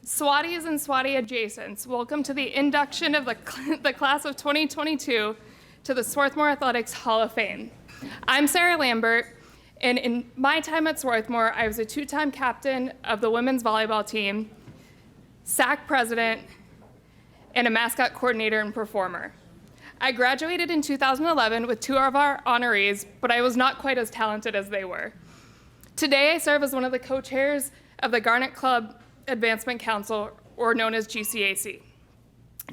Swatties and Swatty adjacents, welcome to the induction of the class of 2022 to the Swarthmore Athletics Hall of Fame. I'm Sarah Lambert, and in my time at Swarthmore, I was a two-time captain of the women's volleyball team, SAC president, and a mascot coordinator and performer. I graduated in 2011 with two of our honorees, but I was not quite as talented as they were. Today, I serve as one of the co-chairs of the Garnet Club Advancement Council, or known as GCAC.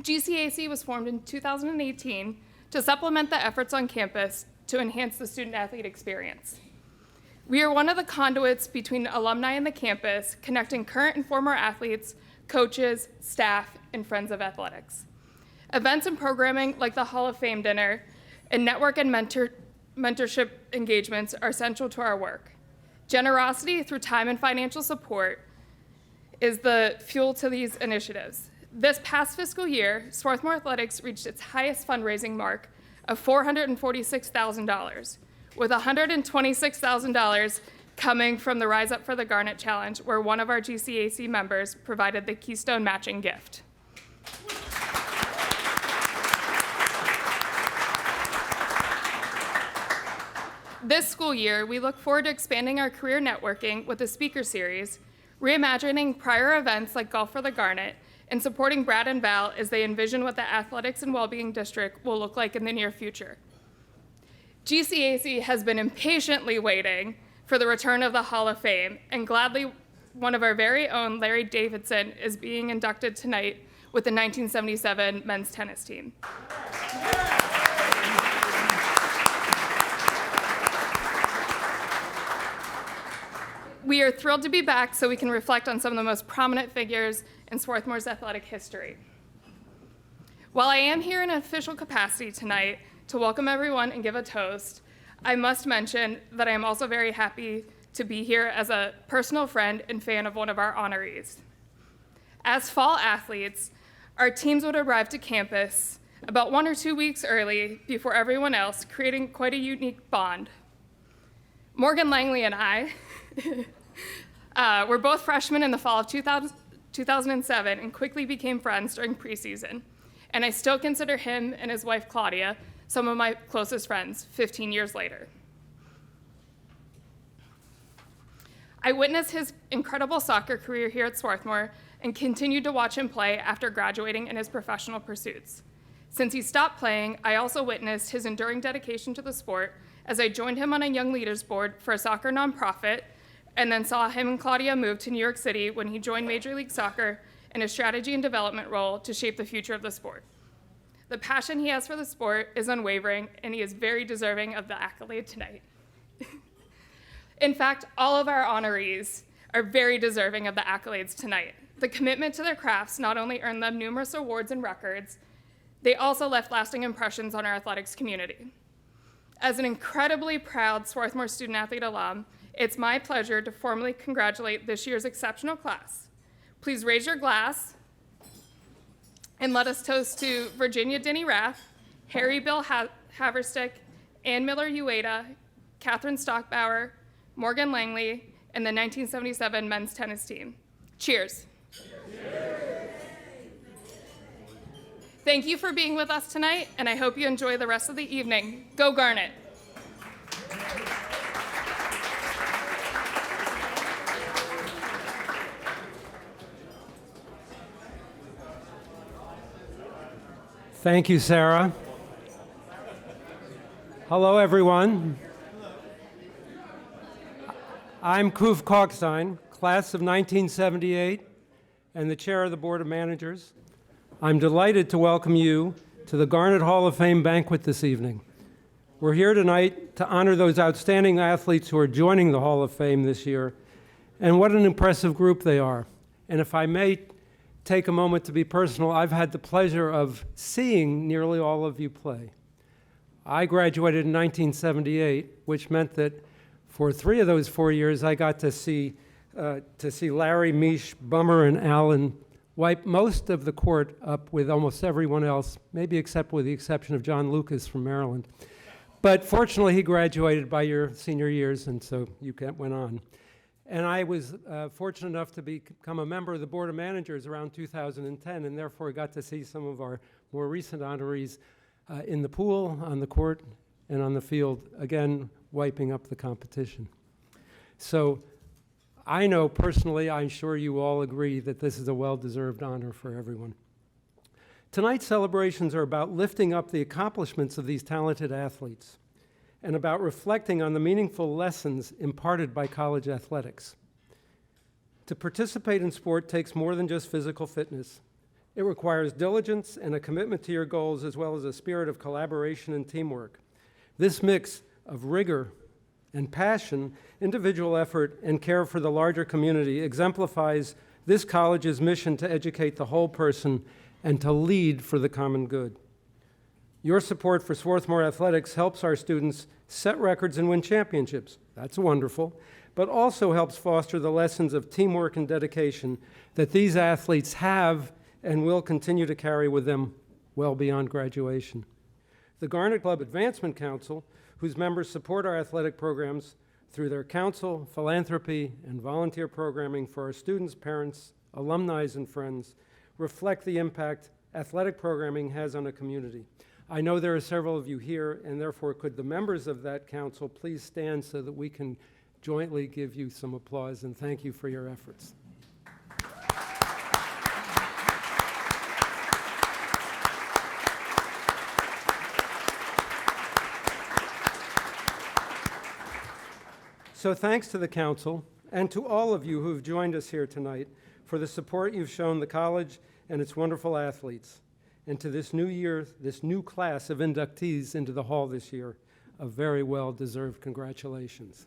GCAC was formed in 2018 to supplement the efforts on campus to enhance the student-athlete experience. We are one of the conduits between alumni and the campus, connecting current and former athletes, coaches, staff, and friends of athletics. Events and programming like the Hall of Fame dinner and network and mentorship engagements are central to our work. Generosity through time and financial support is the fuel to these initiatives. This past fiscal year, Swarthmore Athletics reached its highest fundraising mark of $446,000, with $126,000 coming from the Rise Up for the Garnet Challenge, where one of our GCAC members provided the Keystone matching gift. This school year, we look forward to expanding our career networking with a speaker series, reimagining prior events like Golf for the Garnet, and supporting Brad and Val as they envision what the Athletics and Wellbeing District will look like in the near future. GCAC has been impatiently waiting for the return of the Hall of Fame, and gladly one of our very own, Larry Davidson, is being inducted tonight with the 1977 men's tennis team. We are thrilled to be back so we can reflect on some of the most prominent figures in Swarthmore's athletic history. While I am here in an official capacity tonight to welcome everyone and give a toast, I must mention that I am also very happy to be here as a personal friend and fan of one of our honorees. As fall athletes, our teams would arrive to campus about 1 or 2 weeks early before everyone else, creating quite a unique bond. Morgan Langley and I were both freshmen in the fall of 2007 and quickly became friends during preseason. And I still consider him and his wife, Claudia, some of my closest friends 15 years later. I witnessed his incredible soccer career here at Swarthmore and continued to watch him play after graduating in his professional pursuits. Since he stopped playing, I also witnessed his enduring dedication to the sport as I joined him on a Young Leaders Board for a soccer nonprofit, and then saw him and Claudia move to New York City when he joined Major League Soccer in a strategy and development role to shape the future of the sport. The passion he has for the sport is unwavering, and he is very deserving of the accolade tonight. In fact, all of our honorees are very deserving of the accolades tonight. The commitment to their crafts not only earned them numerous awards and records, they also left lasting impressions on our athletics community. As an incredibly proud Swarthmore student-athlete alum, it's my pleasure to formally congratulate this year's exceptional class. Please raise your glass and let us toast to Virginia Denny Rath, Harry Bill Haverstick, Ann Miller Ueda, Catherine Stockbauer, Morgan Langley, and the 1977 men's tennis team. Cheers. Cheers. Thank you for being with us tonight, and I hope you enjoy the rest of the evening. Go Garnet. Thank you, Sarah. Hello, everyone. I'm Kuf Kalkstein, class of 1978, and the chair of the Board of Managers. I'm delighted to welcome you to the Garnet Hall of Fame banquet this evening. We're here tonight to honor those outstanding athletes who are joining the Hall of Fame this year, and what an impressive group they are. And if I may take a moment to be personal, I've had the pleasure of seeing nearly all of you play. I graduated in 1978, which meant that for 3 of those 4 years, I got to see Larry, Mish, Bummer, and Allen wipe most of the court up with almost everyone else, maybe except with the exception of John Lucas from Maryland. But fortunately, he graduated by your senior years, and so you went on. And I was fortunate enough to become a member of the Board of Managers around 2010, and therefore got to see some of our more recent honorees in the pool, on the court, and on the field, again, wiping up the competition. So I know personally, I'm sure you all agree, that this is a well-deserved honor for everyone. Tonight's celebrations are about lifting up the accomplishments of these talented athletes and about reflecting on the meaningful lessons imparted by college athletics. To participate in sport takes more than just physical fitness. It requires diligence and a commitment to your goals, as well as a spirit of collaboration and teamwork. This mix of rigor and passion, individual effort, and care for the larger community exemplifies this college's mission to educate the whole person and to lead for the common good. Your support for Swarthmore Athletics helps our students set records and win championships. That's wonderful, but also helps foster the lessons of teamwork and dedication that these athletes have and will continue to carry with them well beyond graduation. The Garnet Club Advancement Council, whose members support our athletic programs through their counsel, philanthropy, and volunteer programming for our students, parents, alumni, and friends, reflect the impact athletic programming has on a community. I know there are several of you here, and therefore could the members of that council please stand so that we can jointly give you some applause and thank you for your efforts. So thanks to the council and to all of you who have joined us here tonight for the support you've shown the college and its wonderful athletes. And to this new class of inductees into the hall this year, a very well-deserved congratulations.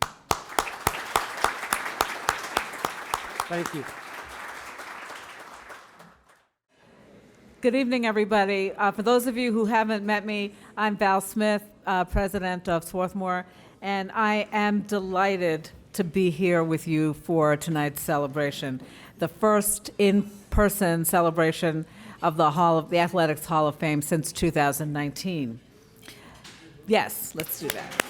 Thank you. Good evening, everybody. For those of you who haven't met me, I'm Val Smith, president of Swarthmore, and I am delighted to be here with you for tonight's celebration, the first in-person celebration of the Athletics Hall of Fame since 2019. Yes, let's do that.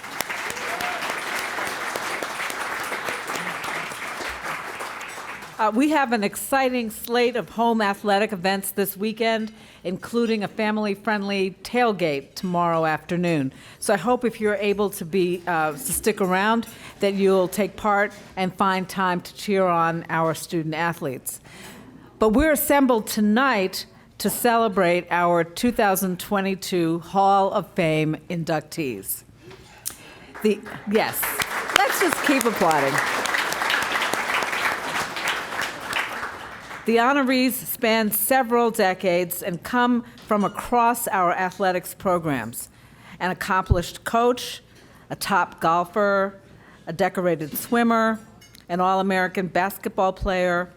We have an exciting slate of home athletic events this weekend, including a family-friendly tailgate tomorrow afternoon. So I hope if you're able to stick around, that you'll take part and find time to cheer on our student athletes. But we're assembled tonight to celebrate our 2022 Hall of Fame inductees. Yes, let's just keep applauding. The honorees span several decades and come from across our athletics programs. An accomplished coach, a top golfer, a decorated swimmer, an All-American basketball player,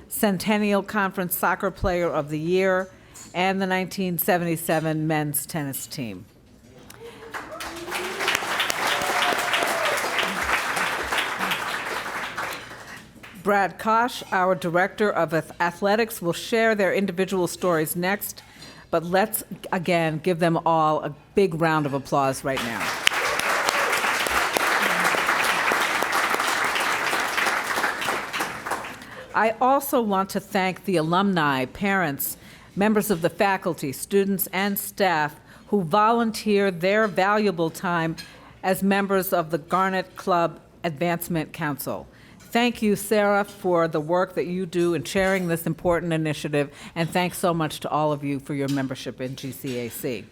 Centennial Conference Soccer Player of the Year, and the 1977 men's tennis team. Brad Kosh, our Director of Athletics, will share their individual stories next, but let's again give them all a big round of applause right now. I also want to thank the alumni, parents, members of the faculty, students, and staff who volunteer their valuable time as members of the Garnet Club Advancement Council. Thank you, Sarah, for the work that you do in chairing this important initiative, and thanks so much to all of you for your membership in GCAC.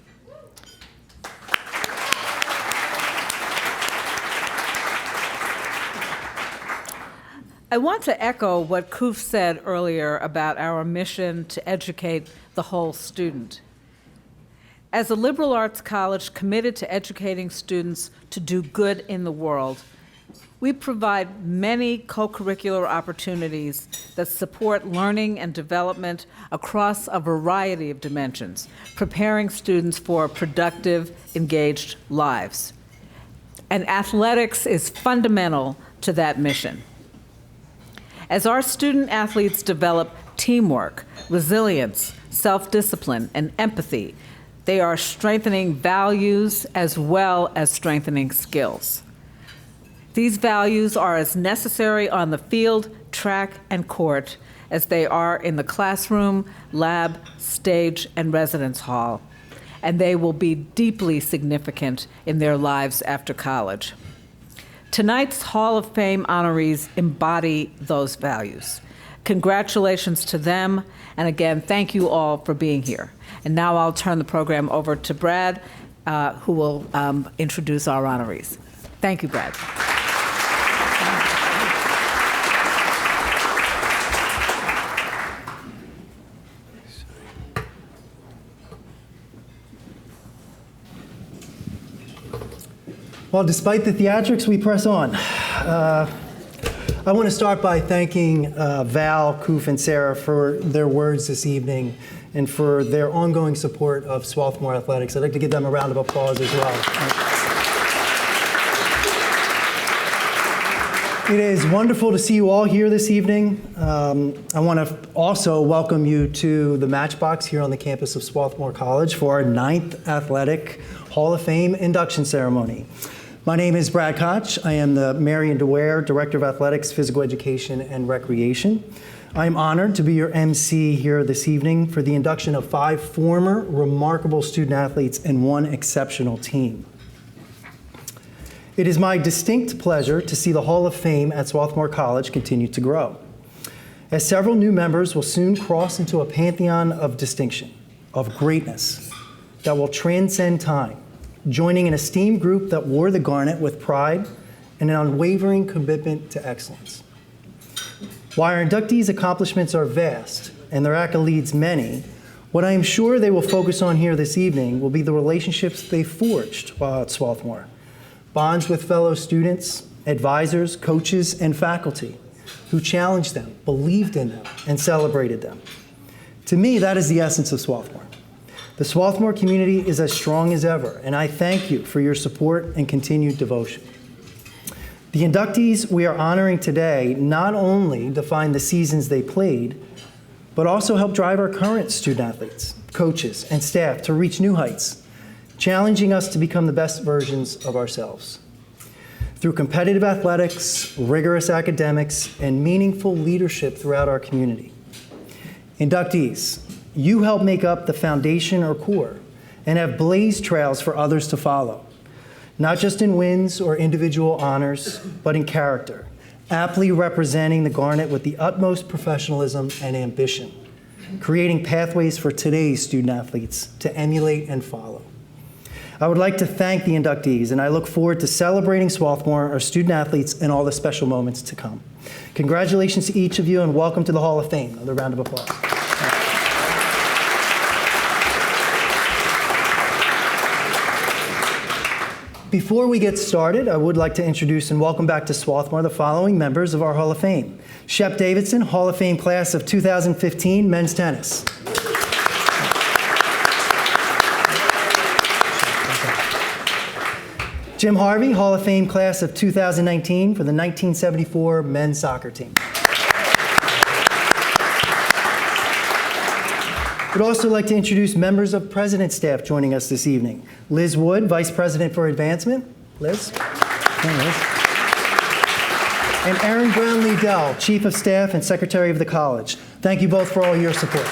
I want to echo what Koof said earlier about our mission to educate the whole student. As a liberal arts college committed to educating students to do good in the world, we provide many co-curricular opportunities that support learning and development across a variety of dimensions, preparing students for productive, engaged lives. And athletics is fundamental to that mission. As our student athletes develop teamwork, resilience, self-discipline, and empathy, they are strengthening values as well as strengthening skills. These values are as necessary on the field, track, and court as they are in the classroom, lab, stage, and residence hall, and they will be deeply significant in their lives after college. Tonight's Hall of Fame honorees embody those values. Congratulations to them, and again, thank you all for being here. And now I'll turn the program over to Brad, who will introduce our honorees. Thank you, Brad. Well, despite the theatrics, we press on. I want to start by thanking Val, Koof, and Sarah for their words this evening and for their ongoing support of Swarthmore Athletics. I'd like to give them a round of applause as well. It is wonderful to see you all here this evening. I want to also welcome you to the Matchbox here on the campus of Swarthmore College for our 9th Athletic Hall of Fame induction ceremony. My name is Brad Koch. I am the Marion DeWare Director of Athletics, Physical Education, and Recreation. I am honored to be your MC here this evening for the induction of 5 former remarkable student athletes and 1 exceptional team. It is my distinct pleasure to see the Hall of Fame at Swarthmore College continue to grow, as several new members will soon cross into a pantheon of distinction, of greatness, that will transcend time, joining an esteemed group that wore the Garnet with pride and an unwavering commitment to excellence. While our inductees' accomplishments are vast and their accolades many, what I am sure they will focus on here this evening will be the relationships they forged while at Swarthmore, bonds with fellow students, advisors, coaches, and faculty who challenged them, believed in them, and celebrated them. To me, that is the essence of Swarthmore. The Swarthmore community is as strong as ever, and I thank you for your support and continued devotion. The inductees we are honoring today not only define the seasons they played, but also help drive our current student athletes, coaches, and staff to reach new heights, challenging us to become the best versions of ourselves. Through competitive athletics, rigorous academics, and meaningful leadership throughout our community. Inductees, you help make up the foundation or core and have blazed trails for others to follow, not just in wins or individual honors, but in character, aptly representing the Garnet with the utmost professionalism and ambition, creating pathways for today's student athletes to emulate and follow. I would like to thank the inductees, and I look forward to celebrating Swarthmore, our student athletes, and all the special moments to come. Congratulations to each of you, and welcome to the Hall of Fame. Another round of applause. Before we get started, I would like to introduce and welcome back to Swarthmore the following members of our Hall of Fame. Shep Davidson, Hall of Fame class of 2015, men's tennis. Jim Harvey, Hall of Fame class of 2019 for the 1974 men's soccer team. I'd also like to introduce members of President's staff joining us this evening. Liz Wood, Vice President for Advancement. Liz. Hey, Liz. And Erin Brownlee-Dell, Chief of Staff and Secretary of the College. Thank you both for all your support.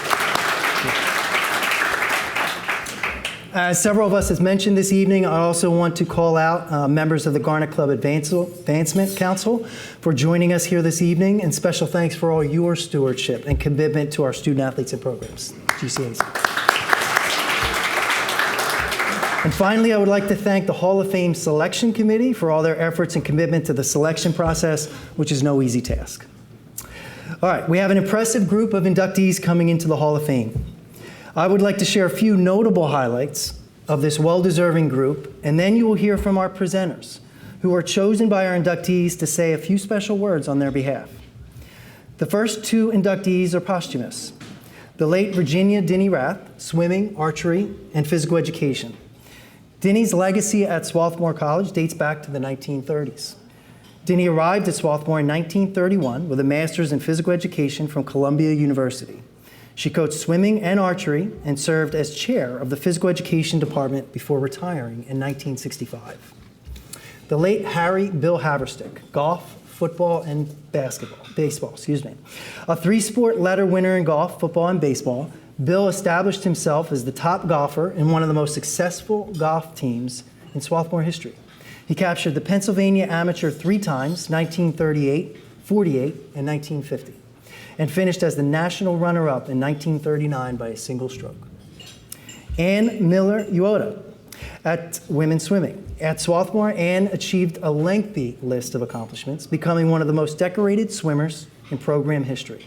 As several of us have mentioned this evening, I also want to call out members of the Garnet Club Advancement Council for joining us here this evening, and special thanks for all your stewardship and commitment to our student athletes and programs, GCAs. And finally, I would like to thank the Hall of Fame Selection Committee for all their efforts and commitment to the selection process, which is no easy task. All right, we have an impressive group of inductees coming into the Hall of Fame. I would like to share a few notable highlights of this well-deserving group, and then you will hear from our presenters, who are chosen by our inductees to say a few special words on their behalf. The first 2 inductees are posthumous. The late Virginia Denny Rath, swimming, archery, and physical education. Denny's legacy at Swarthmore College dates back to the 1930s. Denny arrived at Swarthmore in 1931 with a master's in physical education from Columbia University. She coached swimming and archery and served as chair of the physical education department before retiring in 1965. The late Harry Bill Haverstick, golf, football, and baseball, A three-sport letter winner in golf, football, and baseball, Bill established himself as the top golfer in one of the most successful golf teams in Swarthmore history. He captured the Pennsylvania Amateur 3 times, 1938, 48, and 1950, and finished as the national runner-up in 1939 by a single stroke. Ann Miller Uota at women's swimming. At Swarthmore, Ann achieved a lengthy list of accomplishments, becoming one of the most decorated swimmers in program history.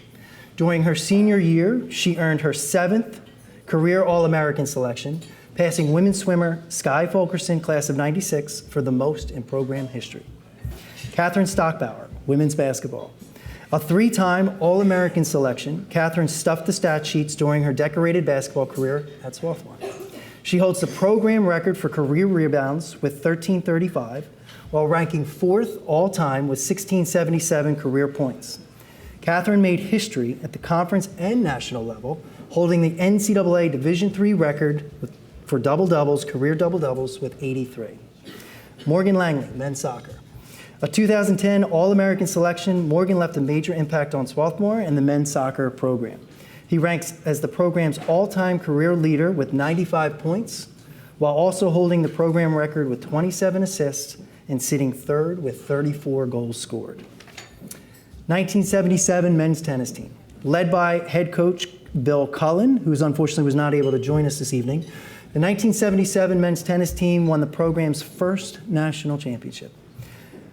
During her senior year, she earned her 7th career All-American selection, passing women's swimmer Skye Fulkerson, class of '96, for the most in program history. Catherine Stockbauer, women's basketball. A 3-time All-American selection, Catherine stuffed the stat sheets during her decorated basketball career at Swarthmore. She holds the program record for career rebounds with 1335, while ranking 4th all-time with 1677 career points. Catherine made history at the conference and national level, holding the NCAA Division III record for double-doubles, career double-doubles, with 83. Morgan Langley, men's soccer. A 2010 All-American selection, Morgan left a major impact on Swarthmore and the men's soccer program. He ranks as the program's all-time career leader with 95 points, while also holding the program record with 27 assists and sitting 3rd with 34 goals scored. 1977 men's tennis team, led by head coach Bill Cullen, who unfortunately was not able to join us this evening. The 1977 men's tennis team won the program's first national championship.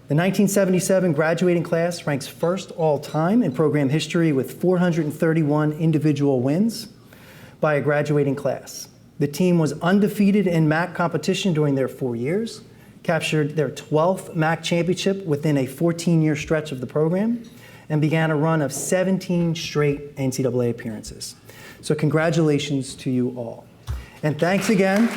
The 1977 graduating class ranks 1st all-time in program history with 431 individual wins by a graduating class. The team was undefeated in MAC competition during their 4 years, captured their 12th MAC championship within a 14-year stretch of the program, and began a run of 17 straight NCAA appearances. So congratulations to you all. And thanks again.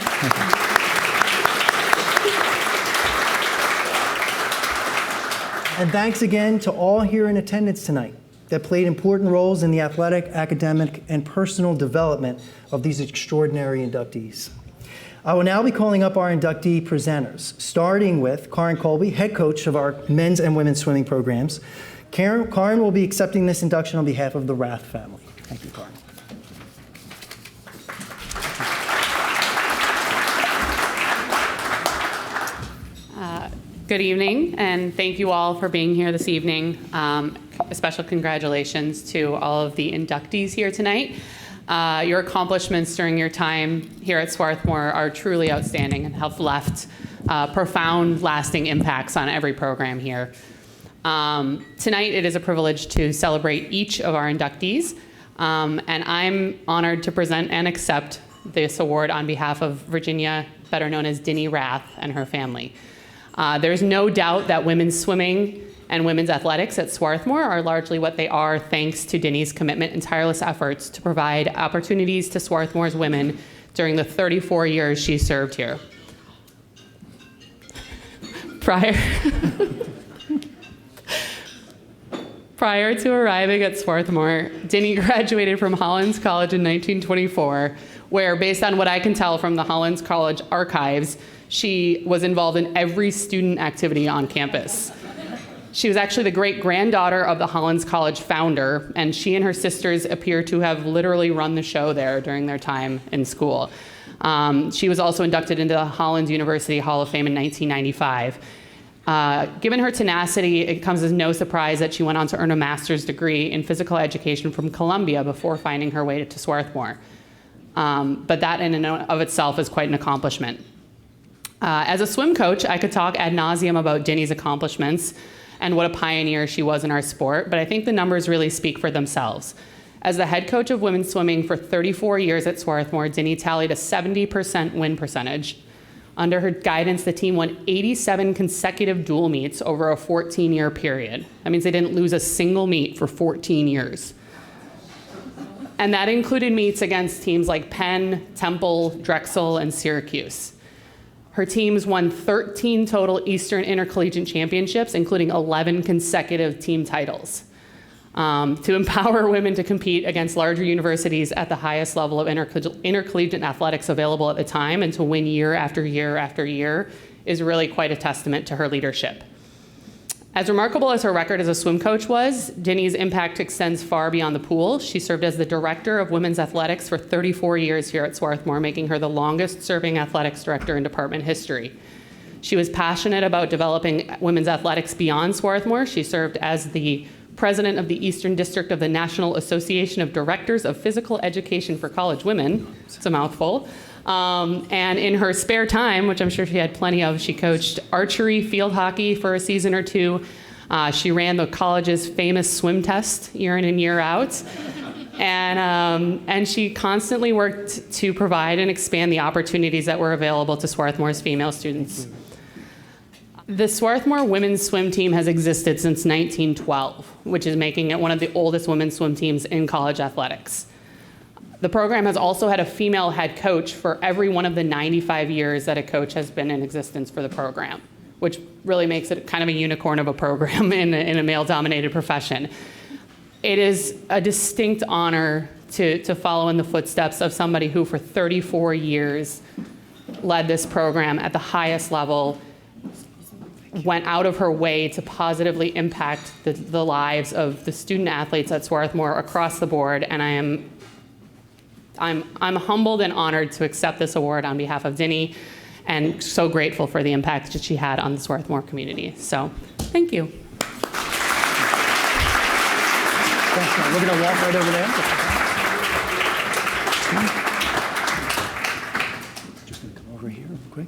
And thanks again to all here in attendance tonight that played important roles in the athletic, academic, and personal development of these extraordinary inductees. I will now be calling up our inductee presenters, starting with Karin Colby, head coach of our men's and women's swimming programs. Karin will be accepting this induction on behalf of the Rath family. Thank you, Karin. Good evening, and thank you all for being here this evening. A special congratulations to all of the inductees here tonight. Your accomplishments during your time here at Swarthmore are truly outstanding and have left profound, lasting impacts on every program here. Tonight, it is a privilege to celebrate each of our inductees, and I'm honored to present and accept this award on behalf of Virginia, better known as Dinny Rath, and her family. There's no doubt that women's swimming and women's athletics at Swarthmore are largely what they are thanks to Dinny's commitment and tireless efforts to provide opportunities to Swarthmore's women during the 34 years she served here. Prior to arriving at Swarthmore, Dinny graduated from Hollins College in 1924, where, based on what I can tell from the Hollins College archives, she was involved in every student activity on campus. She was actually the great-granddaughter of the Hollins College founder, and she and her sisters appear to have literally run the show there during their time in school. She was also inducted into the Hollins University Hall of Fame in 1995. Given her tenacity, it comes as no surprise that she went on to earn a master's degree in physical education from Columbia before finding her way to Swarthmore. But that in and of itself is quite an accomplishment. As a swim coach, I could talk ad nauseum about Dinny's accomplishments and what a pioneer she was in our sport, but I think the numbers really speak for themselves. As the head coach of women's swimming for 34 years at Swarthmore, Dinny tallied a 70% win percentage. Under her guidance, the team won 87 consecutive dual meets over a 14-year period. That means they didn't lose a single meet for 14 years. And that included meets against teams like Penn, Temple, Drexel, and Syracuse. Her teams won 13 total Eastern Intercollegiate Championships, including 11 consecutive team titles. To empower women to compete against larger universities at the highest level of intercollegiate athletics available at the time and to win year after year after year is really quite a testament to her leadership. As remarkable as her record as a swim coach was, Denny's impact extends far beyond the pool. She served as the director of women's athletics for 34 years here at Swarthmore, making her the longest serving athletics director in department history. She was passionate about developing women's athletics beyond Swarthmore. She served as the president of the Eastern District of the National Association of Directors of Physical Education for College Women. It's a mouthful. And in her spare time, which I'm sure she had plenty of, she coached archery, field hockey for a season or two. She ran the college's famous swim test year in and year out. And she constantly worked to provide and expand the opportunities that were available to Swarthmore's female students. The Swarthmore women's swim team has existed since 1912, which is making it one of the oldest women's swim teams in college athletics. The program has also had a female head coach for every one of the 95 years that a coach has been in existence for the program, which really makes it kind of a unicorn of a program in a male-dominated profession. It is a distinct honor to follow in the footsteps of somebody who for 34 years led this program at the highest level, went out of her way to positively impact the lives of the student athletes at Swarthmore across the board, and I'm humbled and honored to accept this award on behalf of Denny, and so grateful for the impact that she had on the Swarthmore community. So, thank you. Thanks, Matt. We're going to walk right over there. Just going to come over here real quick.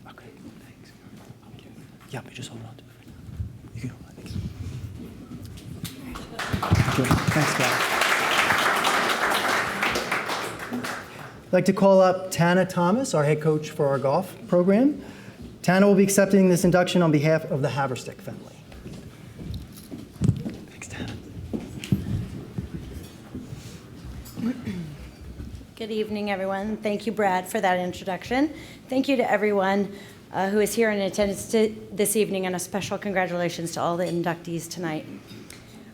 Okay, thanks. Yeah, but just hold on to it for now. You can hold on. Thanks. Good. Thanks, guys. I'd like to call up Tana Thomas, our head coach for our golf program. Tana will be accepting this induction on behalf of the Haverstick family. Thanks, Tana. Good evening, everyone. Thank you, Brad, for that introduction. Thank you to everyone who is here in attendance this evening, and a special congratulations to all the inductees tonight.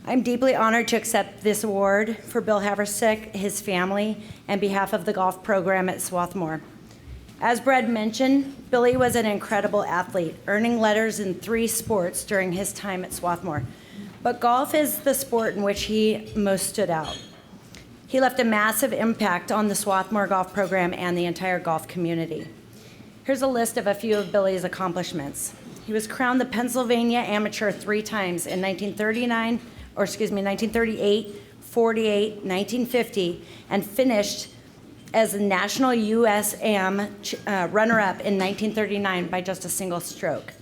I'm deeply honored to accept this award for Bill Haverstick, his family, and behalf of the golf program at Swarthmore. As Brad mentioned, Billy was an incredible athlete, earning letters in 3 sports during his time at Swarthmore. But golf is the sport in which he most stood out. He left a massive impact on the Swarthmore golf program and the entire golf community. Here's a list of a few of Billy's accomplishments. He was crowned the Pennsylvania Amateur 3 times in 1938, 48, 1950, and finished as the National US Am runner-up in 1939 by just a single stroke.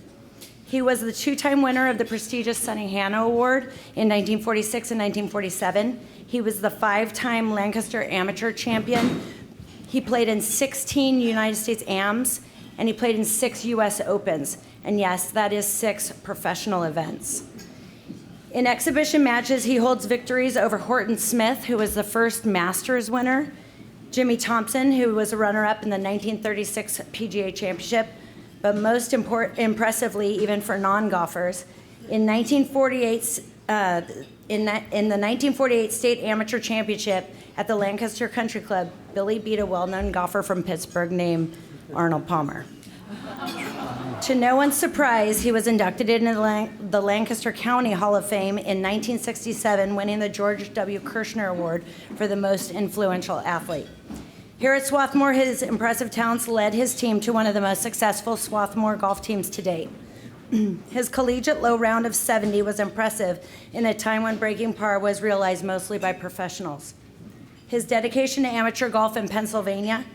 He was the 2-time winner of the prestigious Sonny Hanna Award in 1946 and 1947. He was the 5-time Lancaster Amateur champion. He played in 16 United States AMs, and he played in 6 US Opens. And yes, that is 6 professional events. In exhibition matches, he holds victories over Horton Smith, who was the first Masters winner, Jimmy Thompson, who was a runner-up in the 1936 PGA Championship, but most impressively, even for non-golfers, in the 1948 State Amateur Championship at the Lancaster Country Club, Billy beat a well-known golfer from Pittsburgh named Arnold Palmer. To no one's surprise, he was inducted into the Lancaster County Hall of Fame in 1967, winning the George W. Kirshner Award for the most influential athlete. Here at Swarthmore, his impressive talents led his team to one of the most successful Swarthmore golf teams to date. His collegiate low round of 70 was impressive in a time when breaking par was realized mostly by professionals. His dedication to amateur golf in Pennsylvania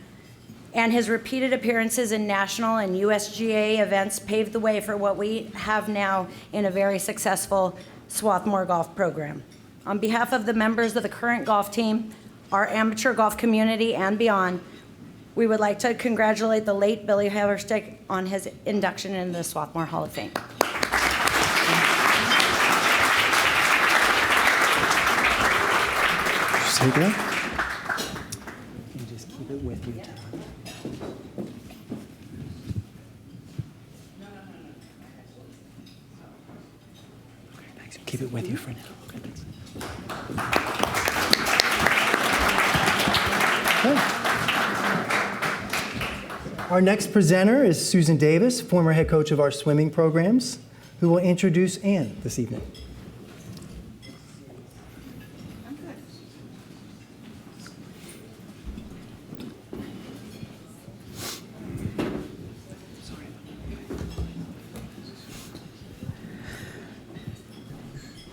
and his repeated appearances in national and USGA events paved the way for what we have now in a very successful Swarthmore golf program. On behalf of the members of the current golf team, our amateur golf community, and beyond, we would like to congratulate the late Billy Haverstick on his induction into the Swarthmore Hall of Fame. Just take it up. And just keep it with you. Okay, thanks. Keep it with you for now. Okay, thanks. Our next presenter is Susan Davis, former head coach of our swimming programs, who will introduce Anne this evening.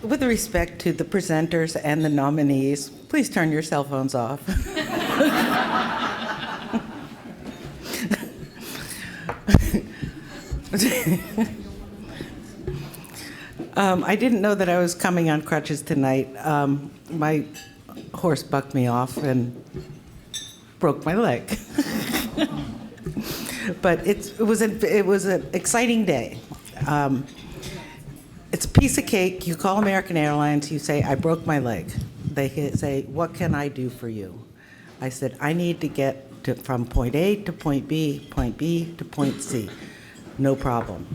With respect to the presenters and the nominees, please turn your cell phones off. I didn't know that I was coming on crutches tonight. My horse bucked me off and broke my leg. But it was an exciting day. It's a piece of cake. You call American Airlines, you say, I broke my leg. They say, what can I do for you? I said, I need to get from point A to point B to point C. No problem.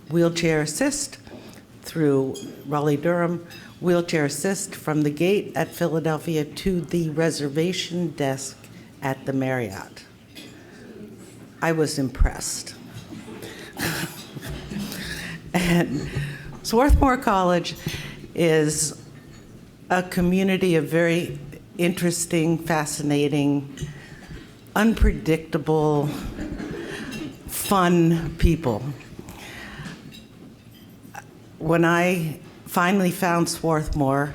Wheelchair assist through Raleigh-Durham, wheelchair assist from the gate at Philadelphia to the reservation desk at the Marriott. I was impressed. And Swarthmore College is a community of very interesting, fascinating, unpredictable, fun people. When I finally found Swarthmore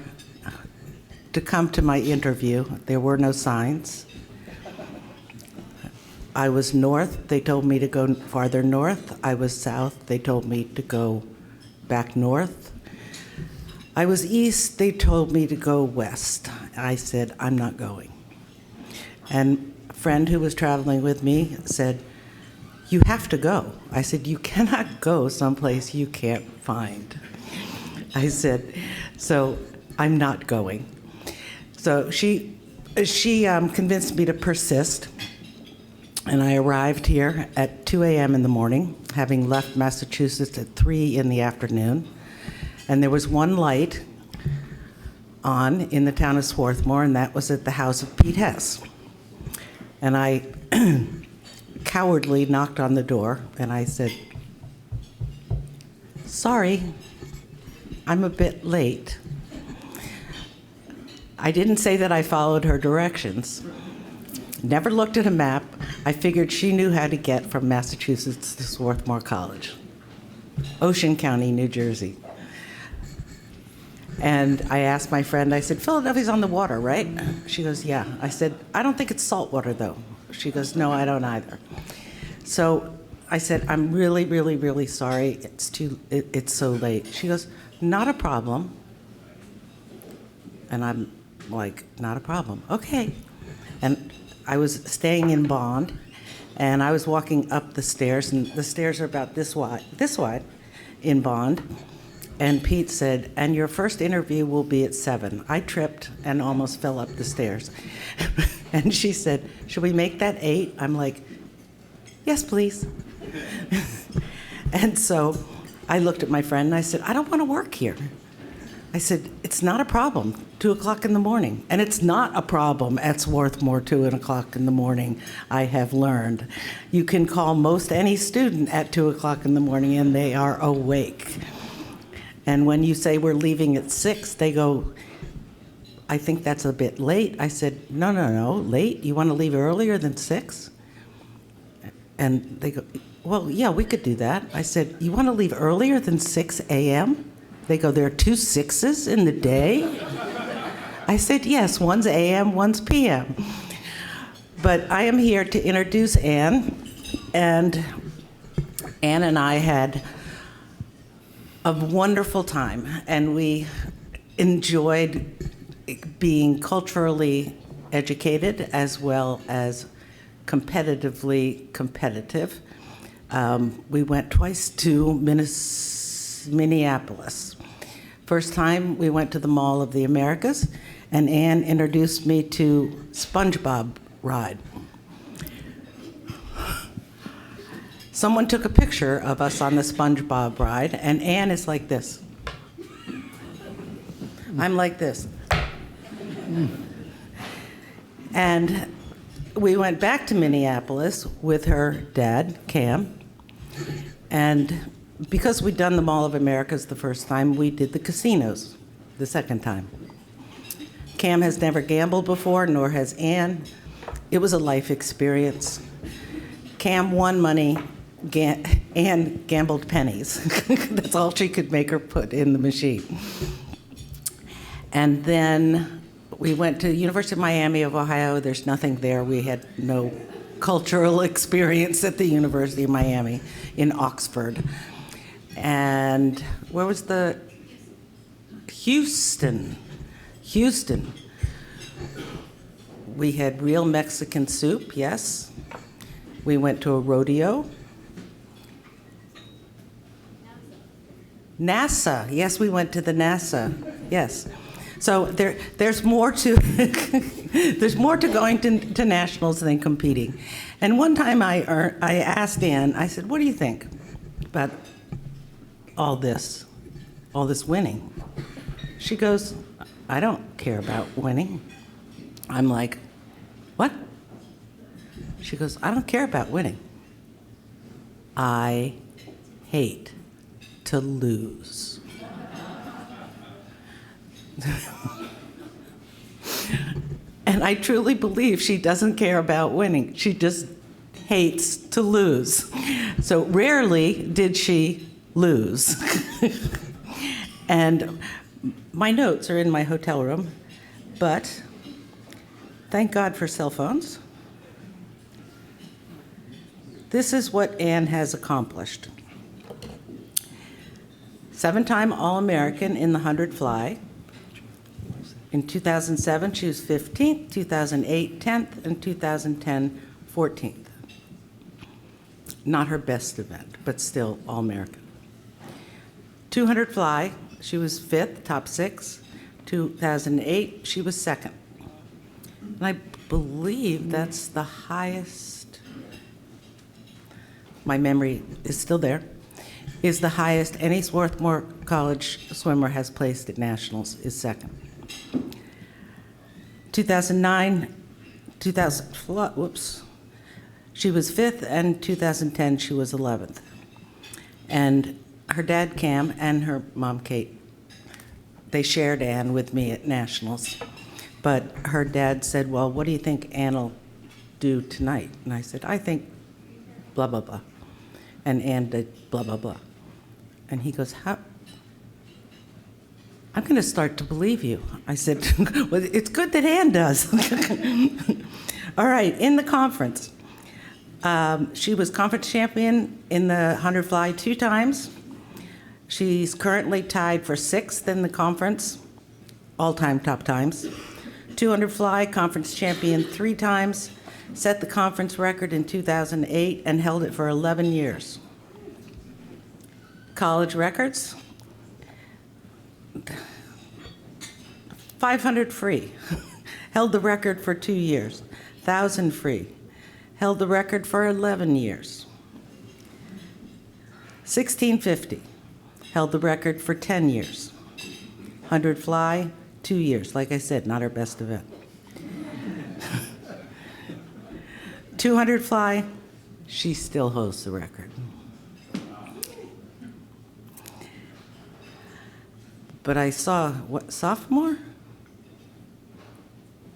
to come to my interview, there were no signs. I was north, they told me to go farther north. I was south, they told me to go back north. I was east, they told me to go west. I said, I'm not going. And a friend who was traveling with me said, you have to go. I said, you cannot go someplace you can't find. I said, so I'm not going. So she convinced me to persist. And I arrived here at 2 a.m. in the morning, having left Massachusetts at 3 in the afternoon. And there was one light on in the town of Swarthmore, and that was at the house of Pete Hess. And I cowardly knocked on the door, and I said, sorry, I'm a bit late. I didn't say that I followed her directions. Never looked at a map. I figured she knew how to get from Massachusetts to Swarthmore College, Ocean County, New Jersey. And I asked my friend, I said, Philadelphia's on the water, right? She goes, yeah. I said, I don't think it's salt water, though. She goes, no, I don't either. So I said, I'm really, really, really sorry. It's so late. She goes, not a problem. And I'm like, not a problem. Okay. And I was staying in Bond, and I was walking up the stairs, and the stairs are about this wide in Bond. And Pete said, and your first interview will be at 7. I tripped and almost fell up the stairs. And she said, should we make that 8? I'm like, yes, please. And so I looked at my friend and I said, I don't want to work here. I said, it's not a problem, 2 o'clock in the morning. And it's not a problem at Swarthmore, 2 o'clock in the morning, I have learned. You can call most any student at 2 o'clock in the morning and they are awake. And when you say we're leaving at 6, they go, I think that's a bit late. I said, no, late? You want to leave earlier than 6? And they go, well, yeah, we could do that. I said, you want to leave earlier than 6 a.m.? They go, there are 2 6s in the day? I said, yes, one's a.m., one's p.m. But I am here to introduce Anne. And Anne and I had a wonderful time, and we enjoyed being culturally educated as well as competitively competitive. We went twice to Minneapolis. First time we went to the Mall of the Americas, and Anne introduced me to SpongeBob ride. Someone took a picture of us on the SpongeBob ride, and Anne is like this. I'm like this. And we went back to Minneapolis with her dad, Cam, and because we'd done the Mall of Americas the first time, we did the casinos the second time. Cam has never gambled before, nor has Ann. It was a life experience. Cam won money, Ann gambled pennies. That's all she could make her put in the machine. And then we went to the University of Miami of Ohio. There's nothing there. We had no cultural experience at the University of Miami in Oxford. And where was the Houston. We had real Mexican soup, yes. We went to a rodeo. NASA, yes, we went to the NASA, yes. So there's more to there's more to going to nationals than competing. And one time I asked Ann, I said, "What do you think about all this winning?" She goes, "I don't care about winning." I'm like, "What?" She goes, "I don't care about winning. I hate to lose." And I truly believe she doesn't care about winning. She just hates to lose. So rarely did she lose. And my notes are in my hotel room, but thank God for cell phones. This is what Ann has accomplished. 7-time All-American in the 100 fly. In 2007, she was 15th, 2008, 10th, and 2010, 14th. Not her best event, but still All-American. 200 fly, she was 5th, top 6. 2008, she was 2nd. And I believe that's the highest, my memory is still there, is the highest any Swarthmore College swimmer has placed at nationals, is 2nd. 2009, she was 5th, and 2010 she was 11th. And her dad Cam and her mom Kate, they shared Ann with me at nationals. But her dad said, "Well, what do you think Ann will do tonight?" And I said, "I think blah, blah, blah." And Ann did blah, blah, blah. And he goes, "How? I'm going to start to believe you." I said, "Well, it's good that Ann does." All right, in the conference. She was conference champion in the 100 fly 2 times. She's currently tied for 6th in the conference, all-time top times. 200 fly, conference champion 3 times, set the conference record in 2008 and held it for 11 years. College records, 500 free, held the record for 2 years. 1,000 free, held the record for 11 years. 1650, held the record for 10 years. 100 fly, 2 years. Like I said, not her best event. 200 fly, she still holds the record. But I saw, what, sophomore?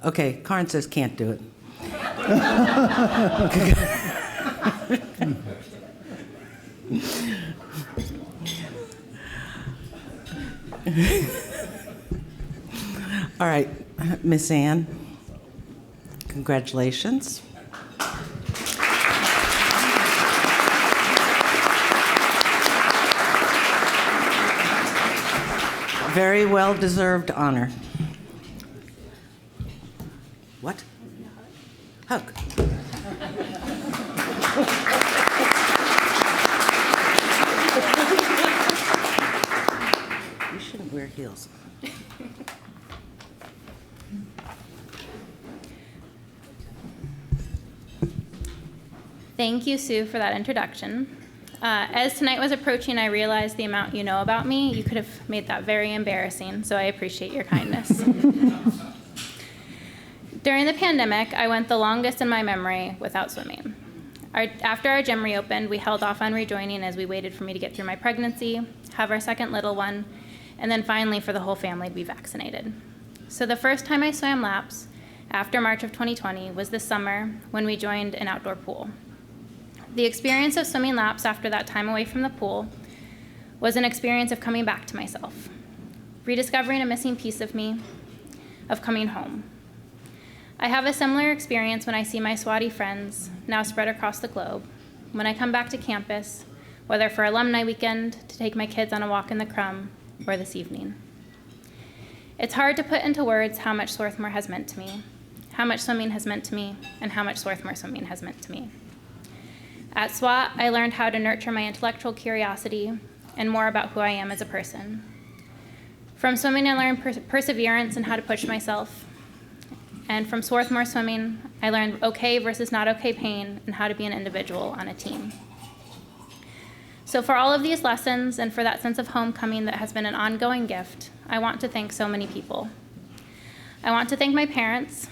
Okay, Karn says can't do it. All right, Miss Ann, congratulations. Very well-deserved honor. What? Hug. You shouldn't wear heels. Thank you, Sue, for that introduction. As tonight was approaching, I realized the amount you know about me. You could have made that very embarrassing, so I appreciate your kindness. During the pandemic, I went the longest in my memory without swimming. After our gym reopened, we held off on rejoining as we waited for me to get through my pregnancy, have our second little one, and then finally for the whole family to be vaccinated. So the first time I swam laps after March of 2020 was this summer when we joined an outdoor pool. The experience of swimming laps after that time away from the pool was an experience of coming back to myself, rediscovering a missing piece of me, of coming home. I have a similar experience when I see my Swati friends, now spread across the globe, when I come back to campus, whether for alumni weekend, to take my kids on a walk in the Crum, or this evening. It's hard to put into words how much Swarthmore has meant to me, how much swimming has meant to me, and how much Swarthmore swimming has meant to me. At SWAT, I learned how to nurture my intellectual curiosity and more about who I am as a person. From swimming, I learned perseverance and how to push myself. And from Swarthmore swimming, I learned okay versus not okay pain and how to be an individual on a team. So for all of these lessons and for that sense of homecoming that has been an ongoing gift, I want to thank so many people. I want to thank my parents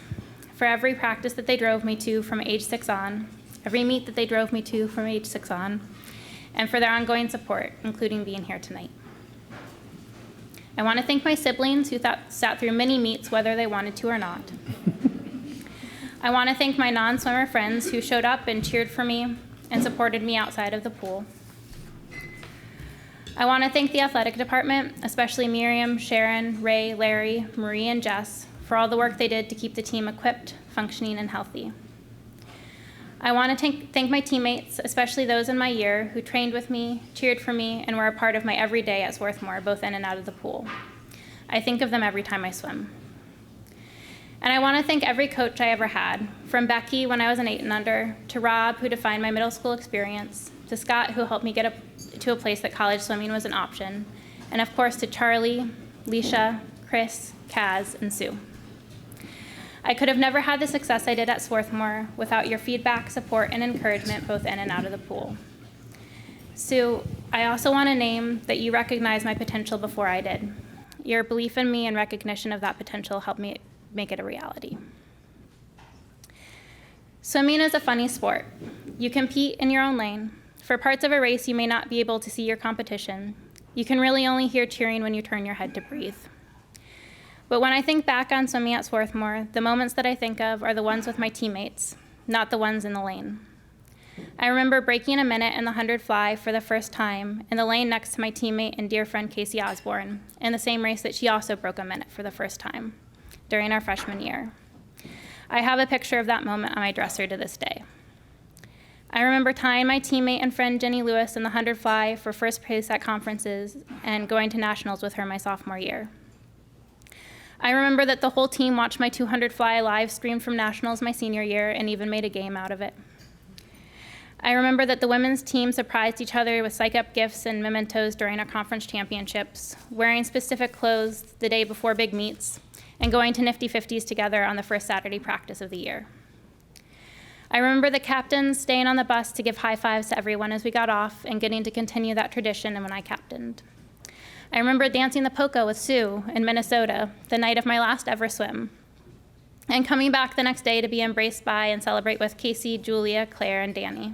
for every practice that they drove me to from age 6 on, every meet that they drove me to from age 6 on, and for their ongoing support, including being here tonight. I want to thank my siblings who sat through many meets whether they wanted to or not. I want to thank my non-swimmer friends who showed up and cheered for me and supported me outside of the pool. I want to thank the athletic department, especially Miriam, Sharon, Ray, Larry, Marie, and Jess, for all the work they did to keep the team equipped, functioning, and healthy. I want to thank my teammates, especially those in my year who trained with me, cheered for me, and were a part of my every day at Swarthmore, both in and out of the pool. I think of them every time I swim. And I want to thank every coach I ever had, from Becky when I was an 8 and under, to Rob, who defined my middle school experience, to Scott, who helped me get to a place that college swimming was an option, and of course to Charlie, Leisha, Chris, Kaz, and Sue. I could have never had the success I did at Swarthmore without your feedback, support, and encouragement both in and out of the pool. Sue, I also want to name that you recognized my potential before I did. Your belief in me and recognition of that potential helped me make it a reality. Swimming is a funny sport. You compete in your own lane. For parts of a race, you may not be able to see your competition. You can really only hear cheering when you turn your head to breathe. But when I think back on swimming at Swarthmore, the moments that I think of are the ones with my teammates, not the ones in the lane. I remember breaking a minute in the 100 fly for the first time in the lane next to my teammate and dear friend Casey Osborne, in the same race that she also broke a minute for the first time during our freshman year. I have a picture of that moment on my dresser to this day. I remember tying my teammate and friend Jenny Lewis in the 100 fly for first place at conferences and going to nationals with her my sophomore year. I remember that the whole team watched my 200 fly live streamed from nationals my senior year and even made a game out of it. I remember that the women's team surprised each other with psych-up gifts and mementos during our conference championships, wearing specific clothes the day before big meets, and going to Nifty 50s together on the first Saturday practice of the year. I remember the captains staying on the bus to give high fives to everyone as we got off and getting to continue that tradition and when I captained. I remember dancing the polka with Sue in Minnesota the night of my last ever swim, and coming back the next day to be embraced by and celebrate with Casey, Julia, Claire, and Danny.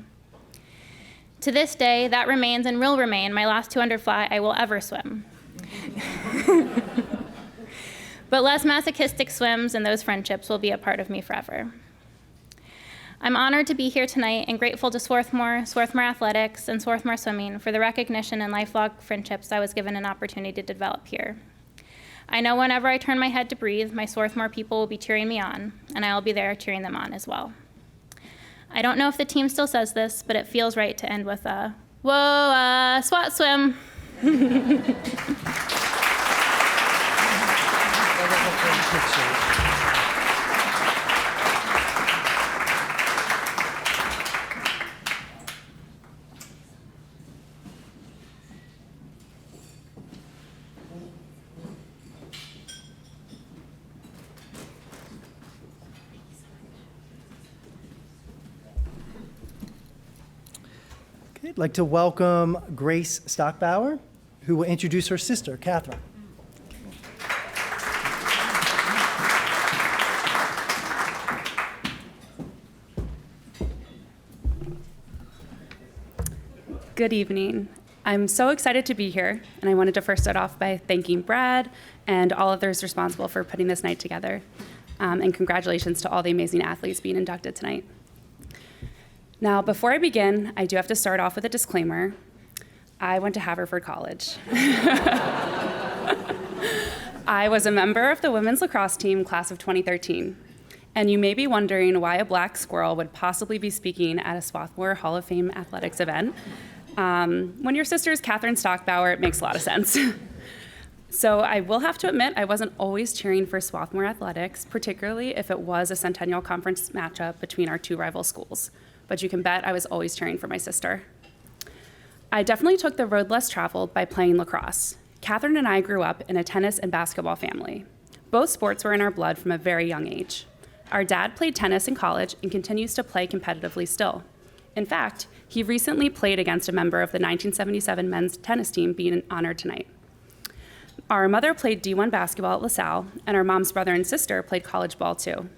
To this day, that remains and will remain my last 200 fly I will ever swim. But less masochistic swims and those friendships will be a part of me forever. I'm honored to be here tonight and grateful to Swarthmore, Swarthmore Athletics, and Swarthmore Swimming for the recognition and lifelong friendships I was given an opportunity to develop here. I know whenever I turn my head to breathe, my Swarthmore people will be cheering me on, and I will be there cheering them on as well. I don't know if the team still says this, but it feels right to end with a, whoa, SWAT swim. I'd like to welcome Grace Stockbauer, who will introduce her sister, Catherine. Good evening. I'm so excited to be here, and I wanted to first start off by thanking Brad and all others responsible for putting this night together. And congratulations to all the amazing athletes being inducted tonight. Now, before I begin, I do have to start off with a disclaimer. I went to Haverford College. I was a member of the women's lacrosse team class of 2013. And you may be wondering why a black squirrel would possibly be speaking at a Swarthmore Hall of Fame athletics event. When your sister is Catherine Stockbauer, it makes a lot of sense. So I will have to admit, I wasn't always cheering for Swarthmore athletics, particularly if it was a Centennial Conference matchup between our two rival schools. But you can bet I was always cheering for my sister. I definitely took the road less traveled by playing lacrosse. Catherine and I grew up in a tennis and basketball family. Both sports were in our blood from a very young age. Our dad played tennis in college and continues to play competitively still. In fact, he recently played against a member of the 1977 men's tennis team being honored tonight. Our mother played D1 basketball at LaSalle, and our mom's brother and sister played college ball too.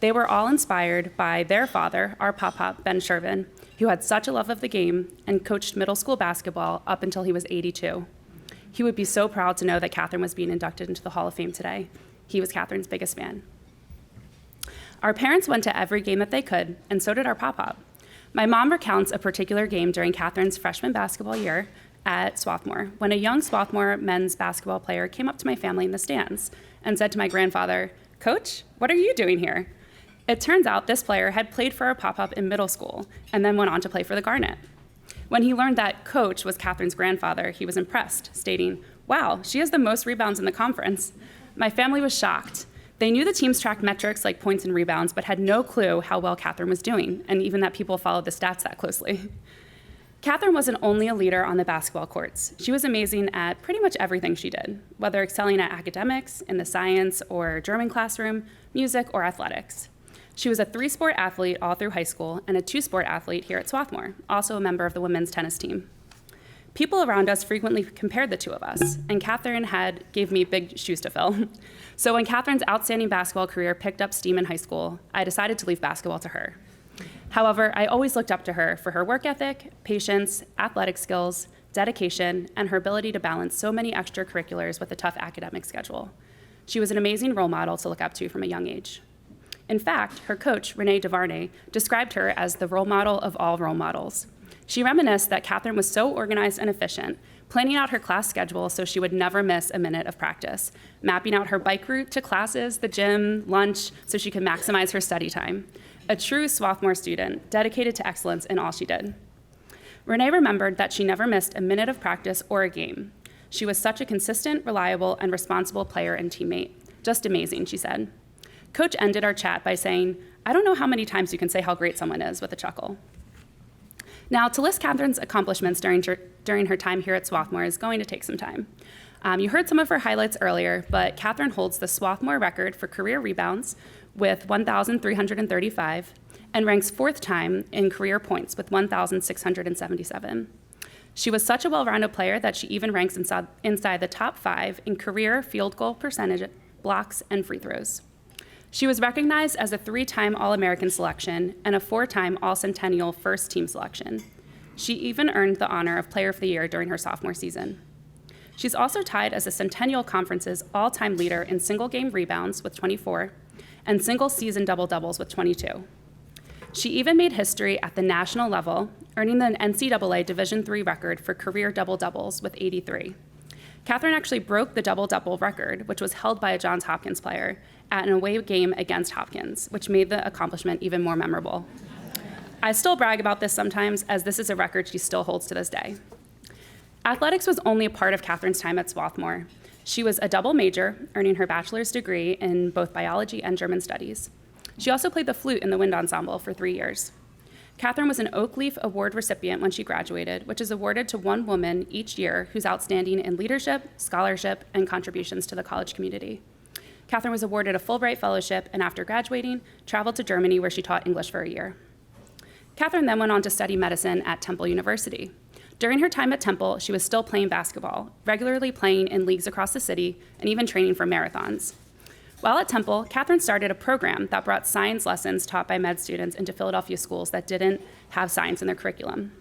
They were all inspired by their father, our papa, Ben Shervin, who had such a love of the game and coached middle school basketball up until he was 82. He would be so proud to know that Catherine was being inducted into the Hall of Fame today. He was Catherine's biggest fan. Our parents went to every game that they could, and so did our papa. My mom recounts a particular game during Catherine's freshman basketball year at Swarthmore, when a young Swarthmore men's basketball player came up to my family in the stands and said to my grandfather, "Coach, what are you doing here?" It turns out this player had played for our pop-up in middle school and then went on to play for the Garnet. When he learned that Coach was Catherine's grandfather, he was impressed, stating, "Wow, she has the most rebounds in the conference." My family was shocked. They knew the teams tracked metrics like points and rebounds, but had no clue how well Catherine was doing, and even that people followed the stats that closely. Catherine wasn't only a leader on the basketball courts. She was amazing at pretty much everything she did, whether excelling at academics, in the science or German classroom, music, or athletics. She was a 3-sport athlete all through high school and a 2-sport athlete here at Swarthmore, also a member of the women's tennis team. People around us frequently compared the two of us, and Catherine gave me big shoes to fill. So when Catherine's outstanding basketball career picked up steam in high school, I decided to leave basketball to her. However, I always looked up to her for her work ethic, patience, athletic skills, dedication, and her ability to balance so many extracurriculars with a tough academic schedule. She was an amazing role model to look up to from a young age. In fact, her coach, Renee DeVarnay, described her as the role model of all role models. She reminisced that Catherine was so organized and efficient, planning out her class schedule so she would never miss a minute of practice, mapping out her bike route to classes, the gym, lunch, so she could maximize her study time. A true Swarthmore student, dedicated to excellence in all she did. Renee remembered that she never missed a minute of practice or a game. She was such a consistent, reliable, and responsible player and teammate. Just amazing, she said. Coach ended our chat by saying, "I don't know how many times you can say how great someone is," with a chuckle. Now, to list Catherine's accomplishments during her time here at Swarthmore is going to take some time. You heard some of her highlights earlier, but Catherine holds the Swarthmore record for career rebounds with 1,335 and ranks 4th time in career points with 1,677. She was such a well-rounded player that she even ranks inside the top 5 in career field goal percentage, blocks, and free throws. She was recognized as a 3-time All-American selection and a 4-time All-Centennial first team selection. She even earned the honor of Player of the Year during her sophomore season. She's also tied as the Centennial Conference's all-time leader in single-game rebounds with 24 and single-season double-doubles with 22. She even made history at the national level, earning the NCAA Division III record for career double-doubles with 83. Catherine actually broke the double-double record, which was held by a Johns Hopkins player, at an away game against Hopkins, which made the accomplishment even more memorable. I still brag about this sometimes, as this is a record she still holds to this day. Athletics was only a part of Catherine's time at Swarthmore. She was a double major, earning her bachelor's degree in both biology and German studies. She also played the flute in the wind ensemble for 3 years. Catherine was an Oak Leaf Award recipient when she graduated, which is awarded to one woman each year who's outstanding in leadership, scholarship, and contributions to the college community. Catherine was awarded a Fulbright Fellowship, and after graduating, traveled to Germany where she taught English for a year. Catherine then went on to study medicine at Temple University. During her time at Temple, she was still playing basketball, regularly playing in leagues across the city, and even training for marathons. While at Temple, Catherine started a program that brought science lessons taught by med students into Philadelphia schools that didn't have science in their curriculum,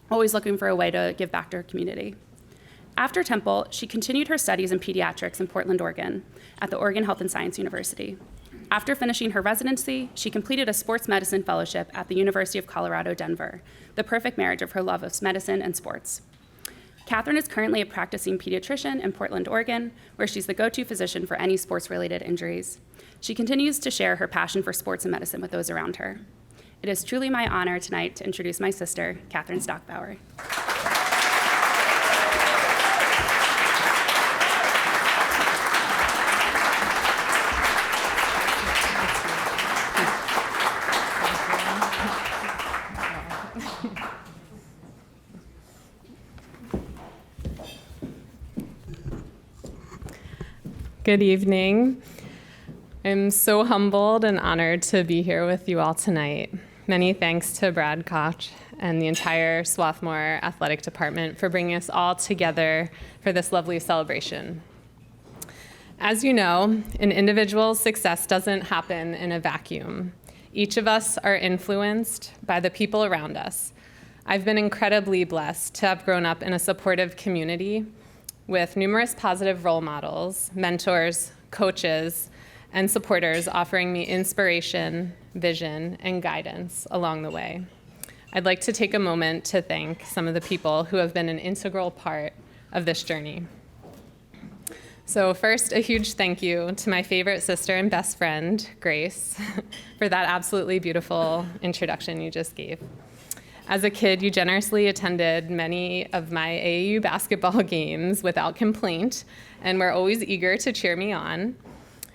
always looking for a way to give back to her community. After Temple, she continued her studies in pediatrics in Portland, Oregon, at the Oregon Health and Science University. After finishing her residency, she completed a sports medicine fellowship at the University of Colorado, Denver, the perfect marriage of her love of medicine and sports. Catherine is currently a practicing pediatrician in Portland, Oregon, where she's the go-to physician for any sports-related injuries. She continues to share her passion for sports and medicine with those around her. It is truly my honor tonight to introduce my sister, Catherine Stockbauer. Good evening. I'm so humbled and honored to be here with you all tonight. Many thanks to Brad Koch and the entire Swarthmore Athletic Department for bringing us all together for this lovely celebration. As you know, an individual's success doesn't happen in a vacuum. Each of us are influenced by the people around us. I've been incredibly blessed to have grown up in a supportive community with numerous positive role models, mentors, coaches, and supporters offering me inspiration, vision, and guidance along the way. I'd like to take a moment to thank some of the people who have been an integral part of this journey. So first, a huge thank you to my favorite sister and best friend, Grace, for that absolutely beautiful introduction you just gave. As a kid, you generously attended many of my AAU basketball games without complaint, and were always eager to cheer me on.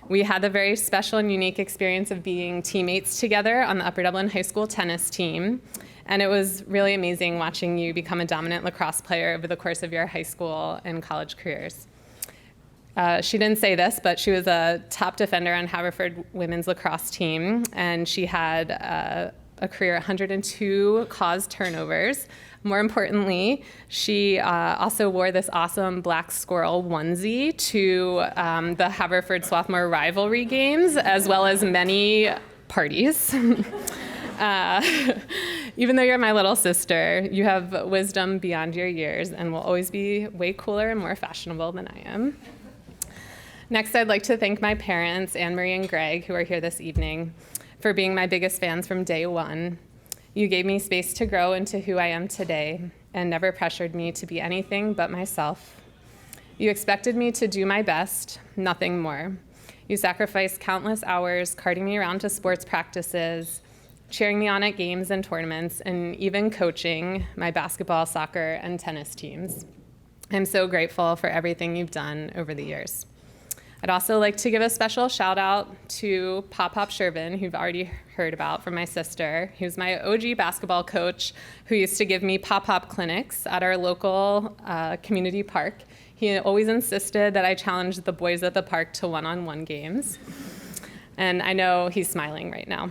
We had the very special and unique experience of being teammates together on the Upper Dublin High School tennis team, and it was really amazing watching you become a dominant lacrosse player over the course of your high school and college careers. She didn't say this, but she was a top defender on Haverford women's lacrosse team, and she had a career 102 caused turnovers. More importantly, she also wore this awesome black squirrel onesie to the Haverford Swarthmore rivalry games, as well as many parties. Even though you're my little sister, you have wisdom beyond your years and will always be way cooler and more fashionable than I am. Next, I'd like to thank my parents, Anne-Marie and Greg, who are here this evening, for being my biggest fans from day one. You gave me space to grow into who I am today and never pressured me to be anything but myself. You expected me to do my best, nothing more. You sacrificed countless hours carting me around to sports practices, cheering me on at games and tournaments, and even coaching my basketball, soccer, and tennis teams. I'm so grateful for everything you've done over the years. I'd also like to give a special shout out to Pop Shervin, who you've already heard about from my sister. He was my OG basketball coach who used to give me pop clinics at our local community park. He always insisted that I challenge the boys at the park to one-on-one games. And I know he's smiling right now.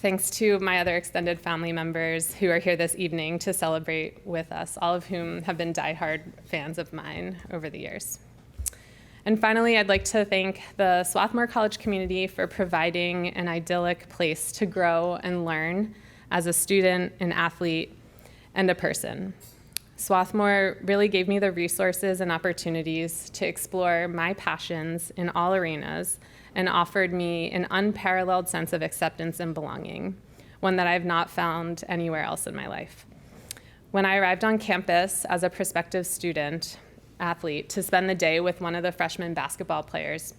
Thanks to my other extended family members who are here this evening to celebrate with us, all of whom have been diehard fans of mine over the years. And finally, I'd like to thank the Swarthmore College community for providing an idyllic place to grow and learn as a student, an athlete, and a person. Swarthmore really gave me the resources and opportunities to explore my passions in all arenas and offered me an unparalleled sense of acceptance and belonging, one that I've not found anywhere else in my life. When I arrived on campus as a prospective student, athlete, to spend the day with one of the freshman basketball players,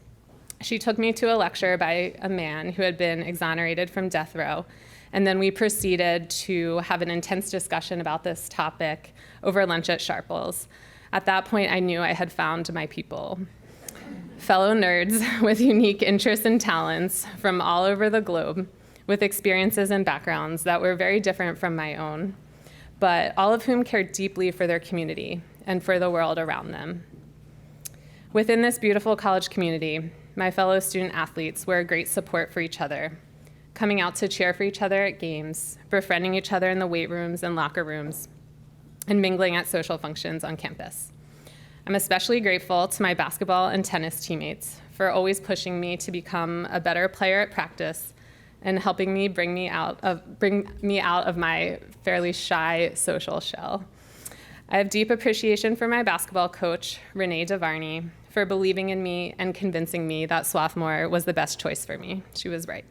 she took me to a lecture by a man who had been exonerated from death row, and then we proceeded to have an intense discussion about this topic over lunch at Sharples. At that point, I knew I had found my people. Fellow nerds with unique interests and talents from all over the globe, with experiences and backgrounds that were very different from my own, but all of whom cared deeply for their community and for the world around them. Within this beautiful college community, my fellow student athletes were a great support for each other, coming out to cheer for each other at games, befriending each other in the weight rooms and locker rooms, and mingling at social functions on campus. I'm especially grateful to my basketball and tennis teammates for always pushing me to become a better player at practice and helping me bring me out of my fairly shy social shell. I have deep appreciation for my basketball coach, Renee DeVarney, for believing in me and convincing me that Swarthmore was the best choice for me. She was right.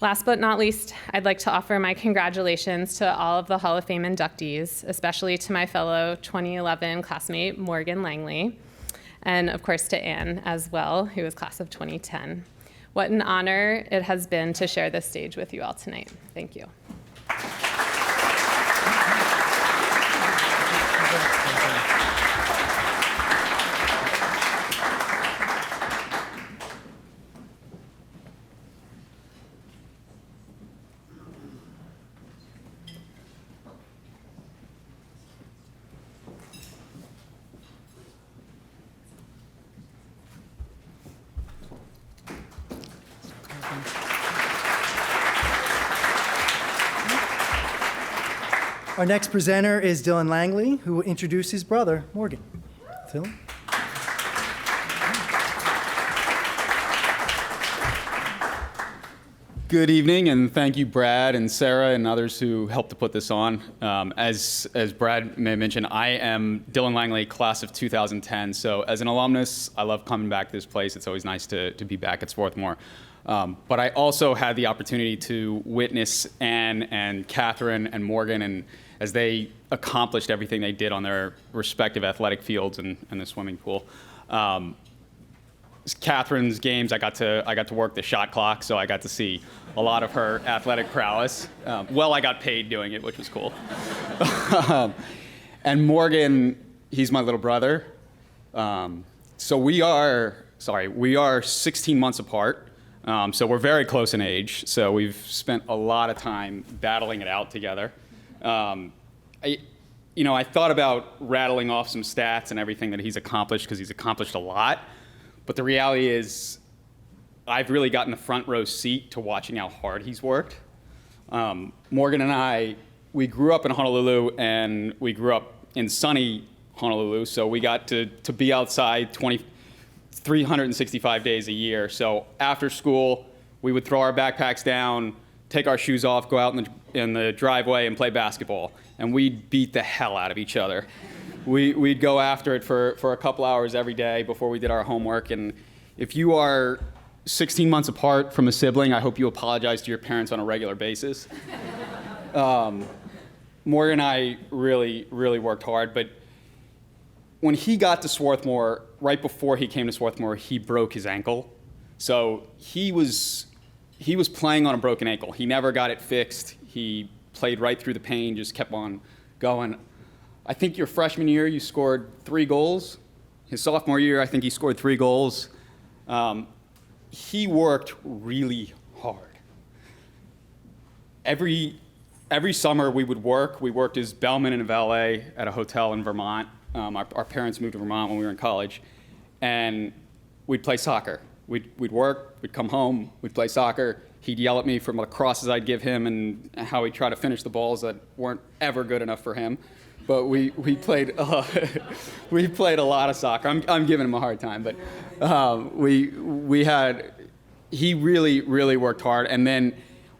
Last but not least, I'd like to offer my congratulations to all of the Hall of Fame inductees, especially to my fellow 2011 classmate, Morgan Langley, and of course to Anne as well, who was class of 2010. What an honor it has been to share this stage with you all tonight. Thank you. Our next presenter is Dylan Langley, who will introduce his brother, Morgan. Dylan? Good evening, and thank you, Brad and Sarah and others who helped to put this on. As Brad may have mentioned, I am Dylan Langley, class of 2010. So as an alumnus, I love coming back to this place. It's always nice to be back at Swarthmore. But I also had the opportunity to witness Anne and Catherine and Morgan, and as they accomplished everything they did on their respective athletic fields and the swimming pool. Catherine's games, I got to work the shot clock, so I got to see a lot of her athletic prowess. I got paid doing it, which was cool. And Morgan, he's my little brother. So we are 16 months apart. So we're very close in age. So we've spent a lot of time battling it out together. I thought about rattling off some stats and everything that he's accomplished, because he's accomplished a lot. But the reality is, I've really gotten a front row seat to watching how hard he's worked. Morgan and I, we grew up in Honolulu, and we grew up in sunny Honolulu, so we got to be outside 365 days a year. So after school, we would throw our backpacks down, take our shoes off, go out in the driveway and play basketball. And we'd beat the hell out of each other. We'd go after it for a couple hours every day before we did our homework. And if you are 16 months apart from a sibling, I hope you apologize to your parents on a regular basis. Morgan and I really, really worked hard. But when he got to Swarthmore, right before he came to Swarthmore, he broke his ankle. So he was playing on a broken ankle. He never got it fixed. He played right through the pain, just kept on going. I think your freshman year, you scored 3 goals. His sophomore year, I think he scored 3 goals. He worked really hard. Every summer we would work. We worked as bellman and valet at a hotel in Vermont. Our parents moved to Vermont when we were in college. And we'd play soccer. We'd work, we'd come home, we'd play soccer. He'd yell at me for the crosses I'd give him and how he'd try to finish the balls that weren't ever good enough for him. But we played we played a lot of soccer. I'm giving him a hard time, but he really worked hard. And then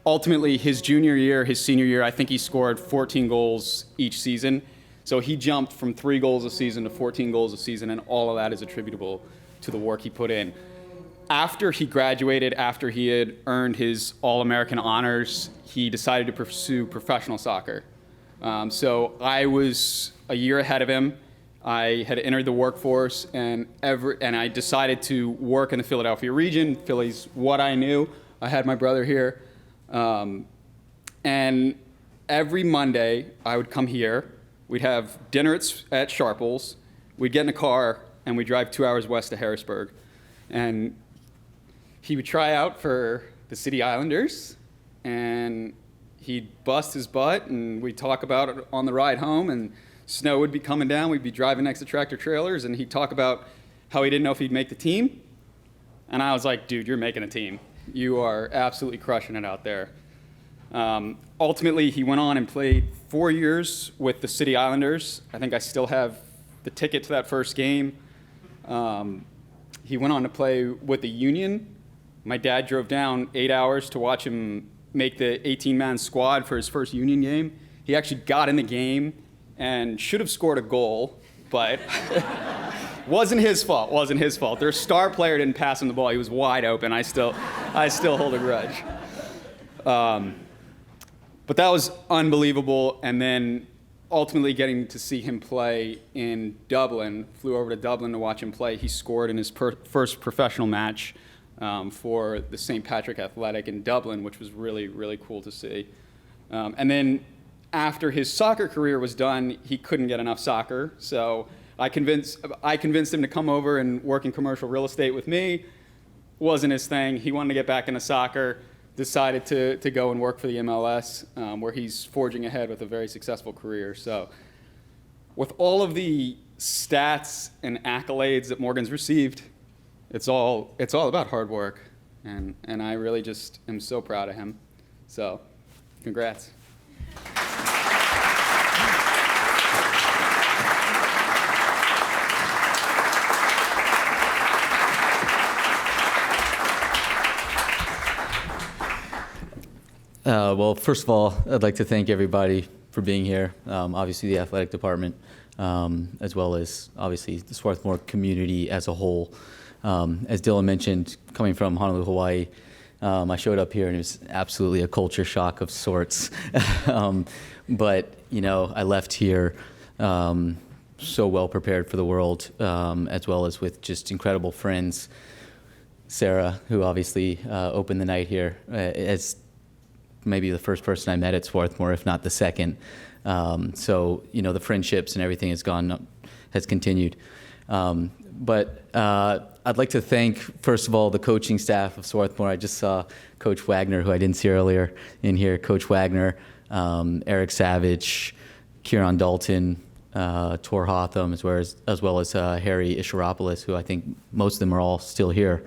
ultimately his junior year, his senior year, I think he scored 14 goals each season. So he jumped from 3 goals a season to 14 goals a season, and all of that is attributable to the work he put in. After he graduated, after he had earned his All-American honors, he decided to pursue professional soccer. So I was a year ahead of him. I had entered the workforce, and I decided to work in the Philadelphia region. Philly's what I knew. I had my brother here. And every Monday, I would come here. We'd have dinner at Sharples. We'd get in a car, and we'd drive 2 hours west to Harrisburg. And he would try out for the City Islanders, and he'd bust his butt, and we'd talk about it on the ride home, and snow would be coming down. We'd be driving next to tractor trailers, and he'd talk about how he didn't know if he'd make the team. And I was like, dude, you're making a team. You are absolutely crushing it out there. Ultimately, he went on and played 4 years with the City Islanders. I think I still have the ticket to that first game. He went on to play with the Union. My dad drove down 8 hours to watch him make the 18-man squad for his first Union game. He actually got in the game and should have scored a goal, but wasn't his fault. Their star player didn't pass him the ball. He was wide open. I still hold a grudge. But that was unbelievable. And then ultimately getting to see him play in Dublin, flew over to Dublin to watch him play. He scored in his first professional match for the St. Patrick Athletic in Dublin, which was really, really cool to see. And then after his soccer career was done, he couldn't get enough soccer. So I convinced him to come over and work in commercial real estate with me. Wasn't his thing. He wanted to get back into soccer. Decided to go and work for the MLS, where he's forging ahead with a very successful career. So with all of the stats and accolades that Morgan's received, it's all about hard work. And I really just am so proud of him. So congrats. Well, first of all, I'd like to thank everybody for being here. Obviously, the athletic department, as well as obviously the Swarthmore community as a whole. As Dylan mentioned, coming from Honolulu, Hawaii, I showed up here and it was absolutely a culture shock of sorts. But I left here so well prepared for the world, as well as with just incredible friends. Sarah, who obviously opened the night here, as maybe the first person I met at Swarthmore, if not the second. So the friendships and everything has continued. But I'd like to thank, first of all, the coaching staff of Swarthmore. I just saw Coach Wagner, who I didn't see earlier in here. Coach Wagner, Eric Savage, Kieran Dalton, Tor Hotham, as well as Harry Ishiropoulos, who I think most of them are all still here.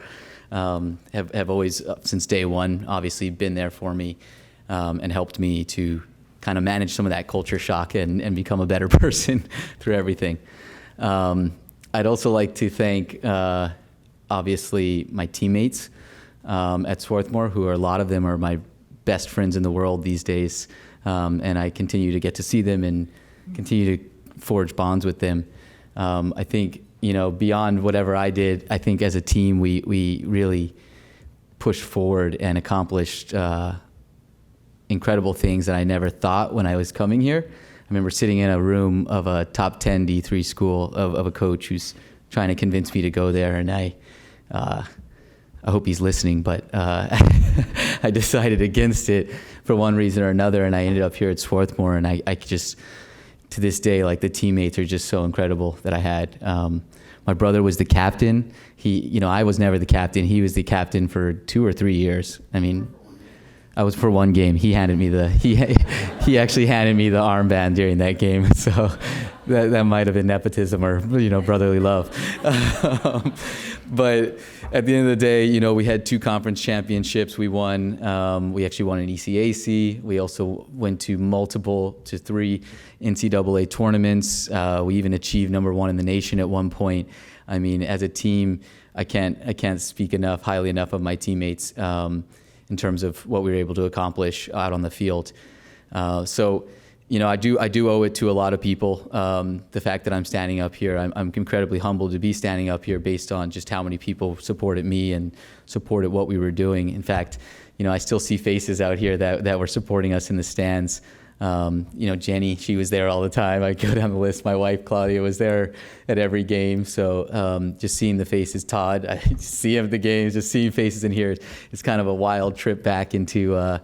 Have always, since day one, obviously been there for me and helped me to kind of manage some of that culture shock and become a better person through everything. I'd also like to thank, obviously, my teammates at Swarthmore, who a lot of them are my best friends in the world these days, and I continue to get to see them and continue to forge bonds with them. I think, beyond whatever I did, I think as a team we really pushed forward and accomplished incredible things that I never thought when I was coming here. I remember sitting in a room of a top 10 D3 school of a coach who's trying to convince me to go there, and I hope he's listening, but I decided against it for one reason or another, and I ended up here at Swarthmore, and I just, to this day, like, the teammates are just so incredible that I had. My brother was the captain. I was never the captain. He was the captain for 2 or 3 years. I mean, I was for one game. He handed me he actually handed me the armband during that game. So that might have been nepotism or brotherly love. But at the end of the day, we had 2 conference championships. We won. We actually won an ECAC. We also went to 3 NCAA tournaments. We even achieved #1 in the nation at one point. I mean, as a team, I can't speak highly enough of my teammates in terms of what we were able to accomplish out on the field. So, I do owe it to a lot of people. The fact that I'm standing up here, I'm incredibly humbled to be standing up here based on just how many people supported me and supported what we were doing. In fact, I still see faces out here that were supporting us in the stands. Jenny, she was there all the time. I go down the list. My wife, Claudia, was there at every game. So just seeing the faces, Todd, I see him at the games, just seeing faces in here, it's kind of a wild trip back into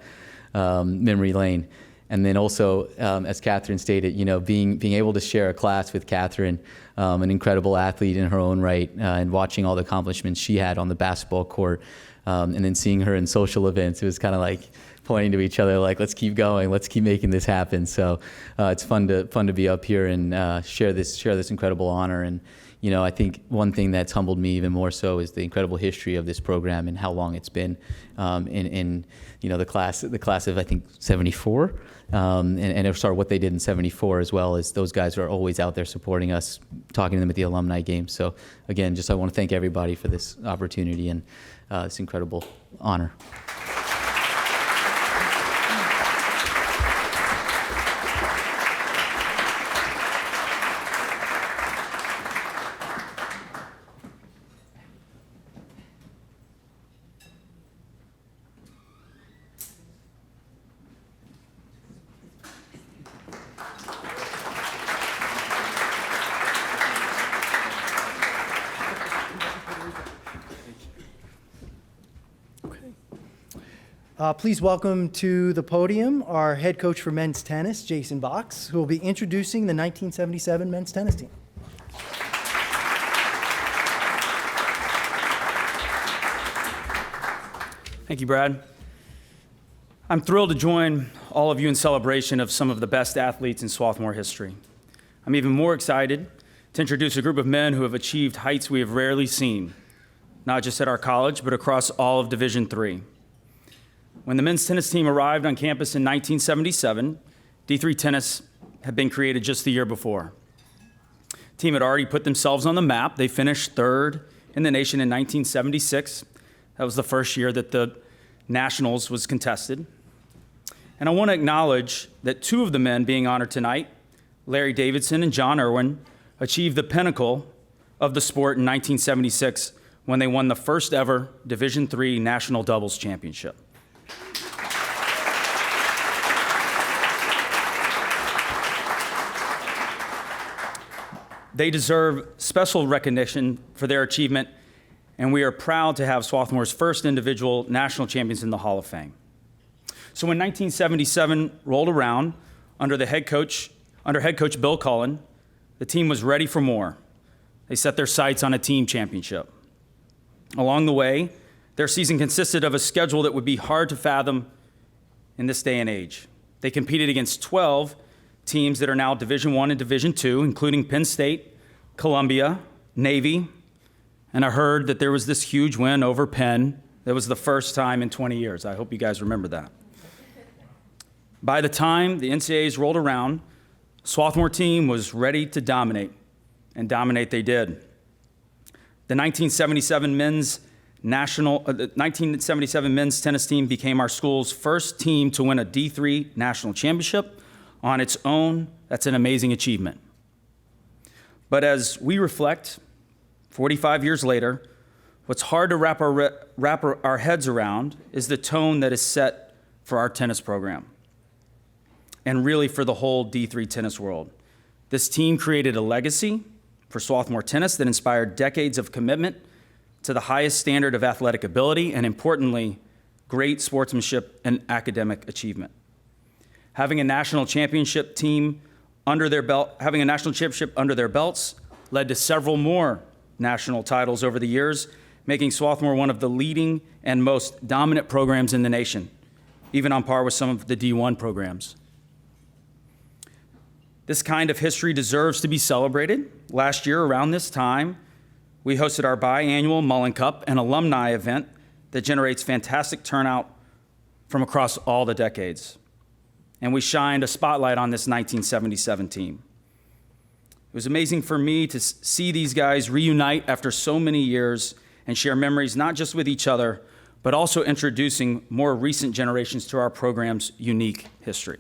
memory lane. And then also, as Catherine stated, being able to share a class with Catherine, an incredible athlete in her own right, and watching all the accomplishments she had on the basketball court, and then seeing her in social events, it was kind of like pointing to each other, like, let's keep going, let's keep making this happen. So it's fun to be up here and share this incredible honor. And I think one thing that's humbled me even more so is the incredible history of this program and how long it's been in the class of, I think, 74. And start what they did in 74 as well, as those guys are always out there supporting us, talking to them at the alumni games. So again, I want to thank everybody for this opportunity and this incredible honor. Please welcome to the podium our head coach for men's tennis, Jason Box, who will be introducing the 1977 men's tennis team. Thank you, Brad. I'm thrilled to join all of you in celebration of some of the best athletes in Swarthmore history. I'm even more excited to introduce a group of men who have achieved heights we have rarely seen, not just at our college, but across all of Division III. When the men's tennis team arrived on campus in 1977, D3 tennis had been created just the year before. The team had already put themselves on the map. They finished third in the nation in 1976. That was the first year that the Nationals was contested. And I want to acknowledge that two of the men being honored tonight, Larry Davidson and John Irwin, achieved the pinnacle of the sport in 1976 when they won the first ever Division III National Doubles Championship. They deserve special recognition for their achievement, and we are proud to have Swarthmore's first individual national champions in the Hall of Fame. So when 1977 rolled around, under head coach Bill Cullen, the team was ready for more. They set their sights on a team championship. Along the way, their season consisted of a schedule that would be hard to fathom in this day and age. They competed against 12 teams that are now Division I and Division II, including Penn State, Columbia, Navy, and I heard that there was this huge win over Penn that was the first time in 20 years. I hope you guys remember that. By the time the NCAAs rolled around, Swarthmore team was ready to dominate, and dominate they did. The 1977 men's tennis team became our school's first team to win a D3 national championship on its own. That's an amazing achievement. But as we reflect, 45 years later, what's hard to wrap our heads around is the tone that is set for our tennis program, and really for the whole D3 tennis world. This team created a legacy for Swarthmore tennis that inspired decades of commitment to the highest standard of athletic ability, and importantly, great sportsmanship and academic achievement. Having a national championship under their belts led to several more national titles over the years, making Swarthmore one of the leading and most dominant programs in the nation, even on par with some of the D1 programs. This kind of history deserves to be celebrated. Last year, around this time, we hosted our biannual Mullen Cup, an alumni event that generates fantastic turnout from across all the decades. And we shined a spotlight on this 1977 team. It was amazing for me to see these guys reunite after so many years and share memories not just with each other, but also introducing more recent generations to our program's unique history.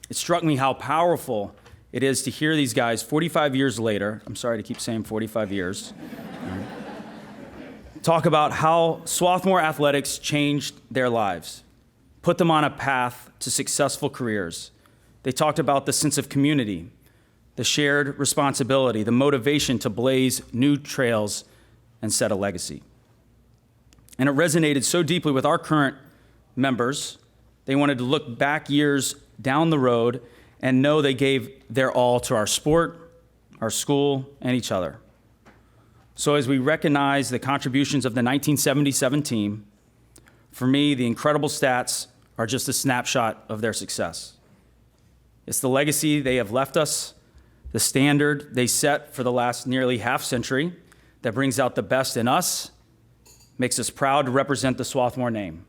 It struck me how powerful it is to hear these guys 45 years later, I'm sorry to keep saying 45 years, talk about how Swarthmore athletics changed their lives, put them on a path to successful careers. They talked about the sense of community, the shared responsibility, the motivation to blaze new trails and set a legacy. And it resonated so deeply with our current members, they wanted to look back years down the road and know they gave their all to our sport, our school, and each other. So as we recognize the contributions of the 1977 team, for me, the incredible stats are just a snapshot of their success. It's the legacy they have left us, the standard they set for the last nearly half century that brings out the best in us, makes us proud to represent the Swarthmore name.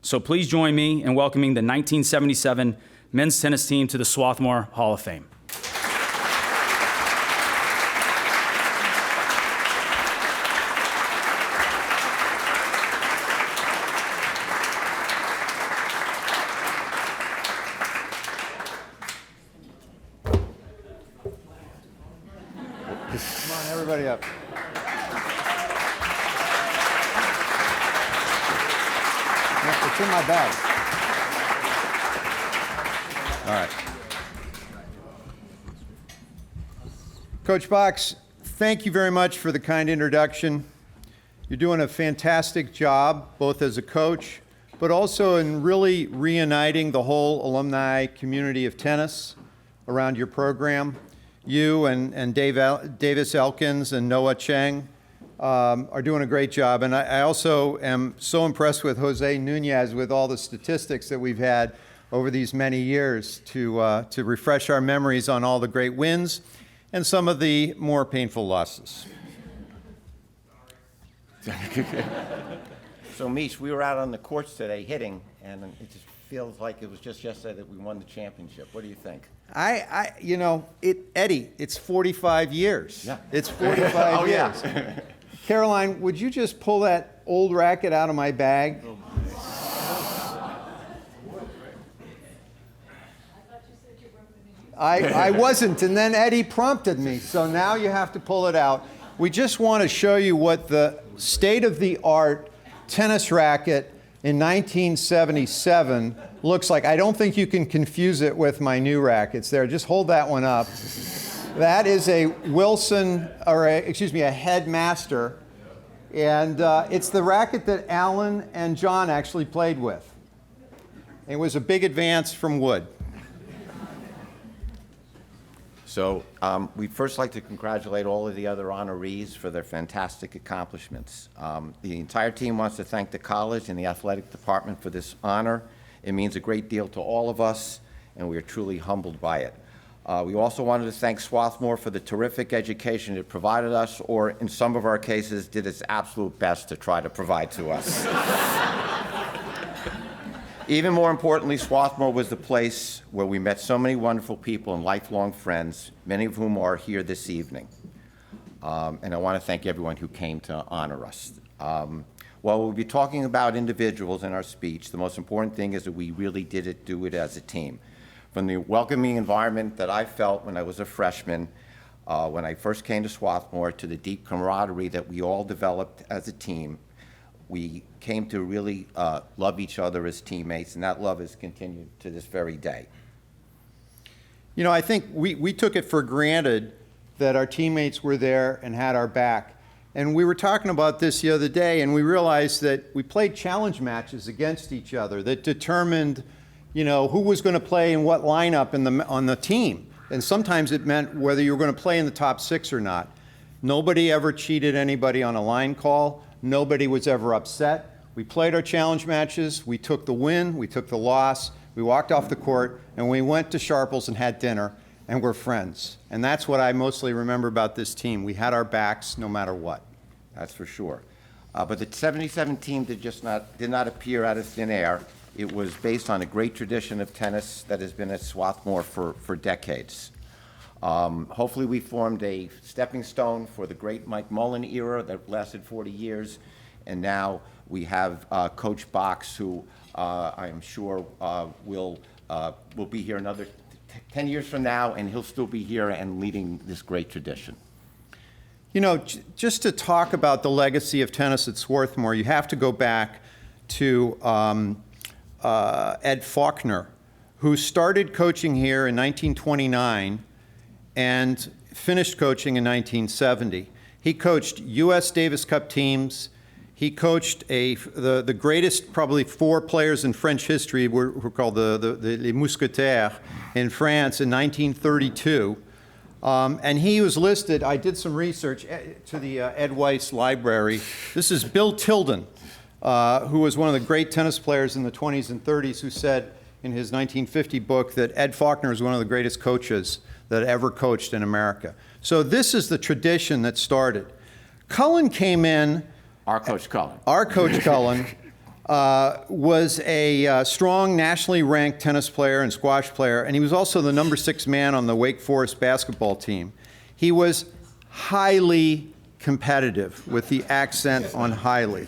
So please join me in welcoming the 1977 men's tennis team to the Swarthmore Hall of Fame. Come on, everybody up. It's in my bag. All right. Coach Box, thank you very much for the kind introduction. You're doing a fantastic job, both as a coach, but also in really reuniting the whole alumni community of tennis around your program. You and Davis Elkins and Noah Cheng are doing a great job. And I also am so impressed with Jose Nunez with all the statistics that we've had over these many years to refresh our memories on all the great wins and some of the more painful losses. So, Mish, we were out on the courts today hitting, and it just feels like it was just yesterday that we won the championship. What do you think? Eddie, it's 45 years. Yeah. It's 45 years. Yeah. Caroline, would you just pull that old racket out of my bag? I wasn't, and then Eddie prompted me, so now you have to pull it out. We just want to show you what the state-of-the-art tennis racket in 1977 looks like. I don't think you can confuse it with my new rackets there. Just hold that one up. That is a Wilson, a Headmaster, and it's the racket that Alan and John actually played with. It was a big advance from wood. So we'd first like to congratulate all of the other honorees for their fantastic accomplishments. The entire team wants to thank the college and the athletic department for this honor. It means a great deal to all of us, and we are truly humbled by it. We also wanted to thank Swarthmore for the terrific education it provided us, or in some of our cases, did its absolute best to try to provide to us. Even more importantly, Swarthmore was the place where we met so many wonderful people and lifelong friends, many of whom are here this evening. And I want to thank everyone who came to honor us. While we'll be talking about individuals in our speech, the most important thing is that we really do it as a team. From the welcoming environment that I felt when I was a freshman, when I first came to Swarthmore, to the deep camaraderie that we all developed as a team, we came to really love each other as teammates, and that love has continued to this very day. You know, I think we took it for granted that our teammates were there and had our back. And we were talking about this the other day, and we realized that we played challenge matches against each other that determined, who was going to play in what lineup on the team. And sometimes it meant whether you were going to play in the top 6 or not. Nobody ever cheated anybody on a line call. Nobody was ever upset. We played our challenge matches. We took the win. We took the loss. We walked off the court, and we went to Sharples and had dinner, and we're friends. And that's what I mostly remember about this team. We had our backs no matter what. That's for sure. But the 77 team did not appear out of thin air. It was based on a great tradition of tennis that has been at Swarthmore for decades. Hopefully we formed a stepping stone for the great Mike Mullen era that lasted 40 years. And now we have Coach Box, who I am sure will be here another 10 years from now, and he'll still be here and leading this great tradition. Just to talk about the legacy of tennis at Swarthmore, you have to go back to Ed Faulkner, who started coaching here in 1929 and finished coaching in 1970. He coached U.S. Davis Cup teams. He coached the greatest, probably 4 players in French history were called the Les Mousquetaires in France in 1932. And he was listed, I did some research to the Ed Weiss Library. This is Bill Tilden, who was one of the great tennis players in the 20s and 30s, who said, in his 1950 book that Ed Faulkner is one of the greatest coaches that ever coached in America. So this is the tradition that started. Cullen came in. Our Coach Cullen. Our Coach Cullen was a strong, nationally ranked tennis player and squash player, and he was also the number 6 man on the Wake Forest basketball team. He was highly competitive, with the accent on highly.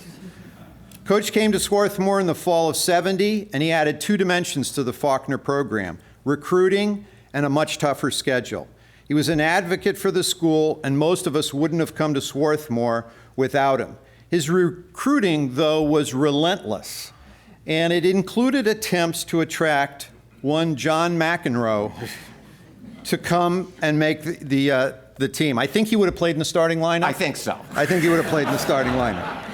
Coach came to Swarthmore in the fall of '70, and he added 2 dimensions to the Faulkner program: recruiting and a much tougher schedule. He was an advocate for the school, and most of us wouldn't have come to Swarthmore without him. His recruiting, though, was relentless, and it included attempts to attract one John McEnroe to come and make the team. I think he would have played in the starting lineup. I think so. I think he would have played in the starting lineup.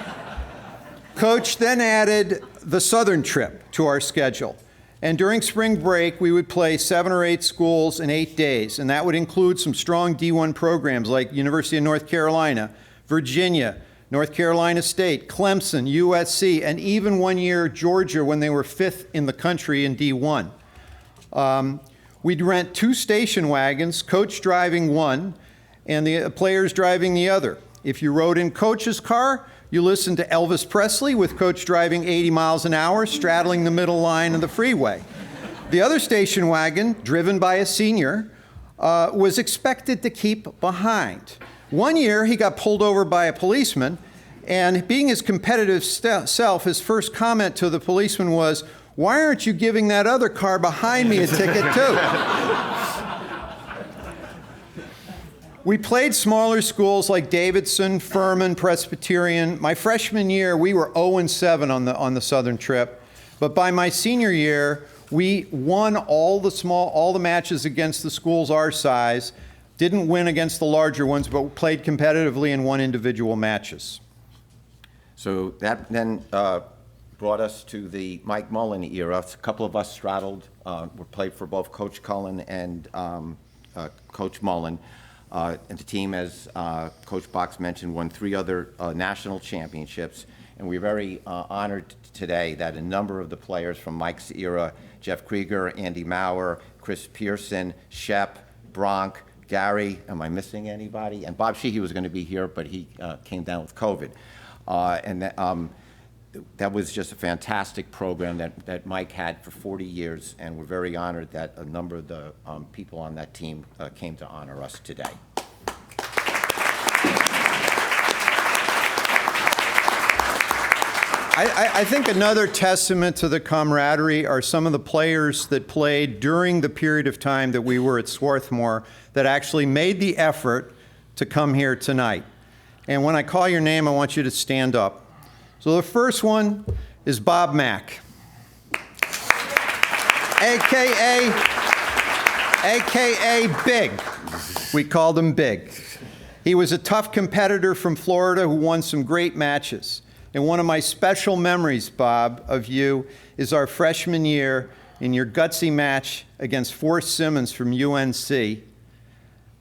Coach then added the Southern trip to our schedule. And during spring break, we would play 7 or 8 schools in 8 days. And that would include some strong D1 programs like University of North Carolina, Virginia, North Carolina State, Clemson, USC, and even one year Georgia when they were 5th in the country in D1. We'd rent 2 station wagons, Coach driving one, and the players driving the other. If you rode in Coach's car, you listened to Elvis Presley with Coach driving 80 miles an hour, straddling the middle line of the freeway. The other station wagon, driven by a senior, was expected to keep behind. One year, he got pulled over by a policeman, and being his competitive self, his first comment to the policeman was, "Why aren't you giving that other car behind me a ticket too?" We played smaller schools like Davidson, Furman, Presbyterian. My freshman year, we were 0-7 on the Southern trip. But by my senior year, we won all the matches against the schools our size, didn't win against the larger ones, but played competitively and won individual matches. So that then brought us to the Mike Mullen era. A couple of us straddled, played for both Coach Cullen and Coach Mullen. And the team, as Coach Box mentioned, won 3 other national championships. And we're very honored today that a number of the players from Mike's era, Jeff Krieger, Andy Maurer, Chris Pearson, Shep, Bronk, Gary, am I missing anybody? And Bob Sheehy was going to be here, but he came down with COVID. That was just a fantastic program that Mike had for 40 years, and we're very honored that a number of the people on that team came to honor us today. I think another testament to the camaraderie are some of the players that played during the period of time that we were at Swarthmore that actually made the effort to come here tonight. And when I call your name, I want you to stand up. So the first one is Bob Mack, AKA Big. We called him Big. He was a tough competitor from Florida who won some great matches. And one of my special memories, Bob, of you is our freshman year in your gutsy match against Forrest Simmons from UNC.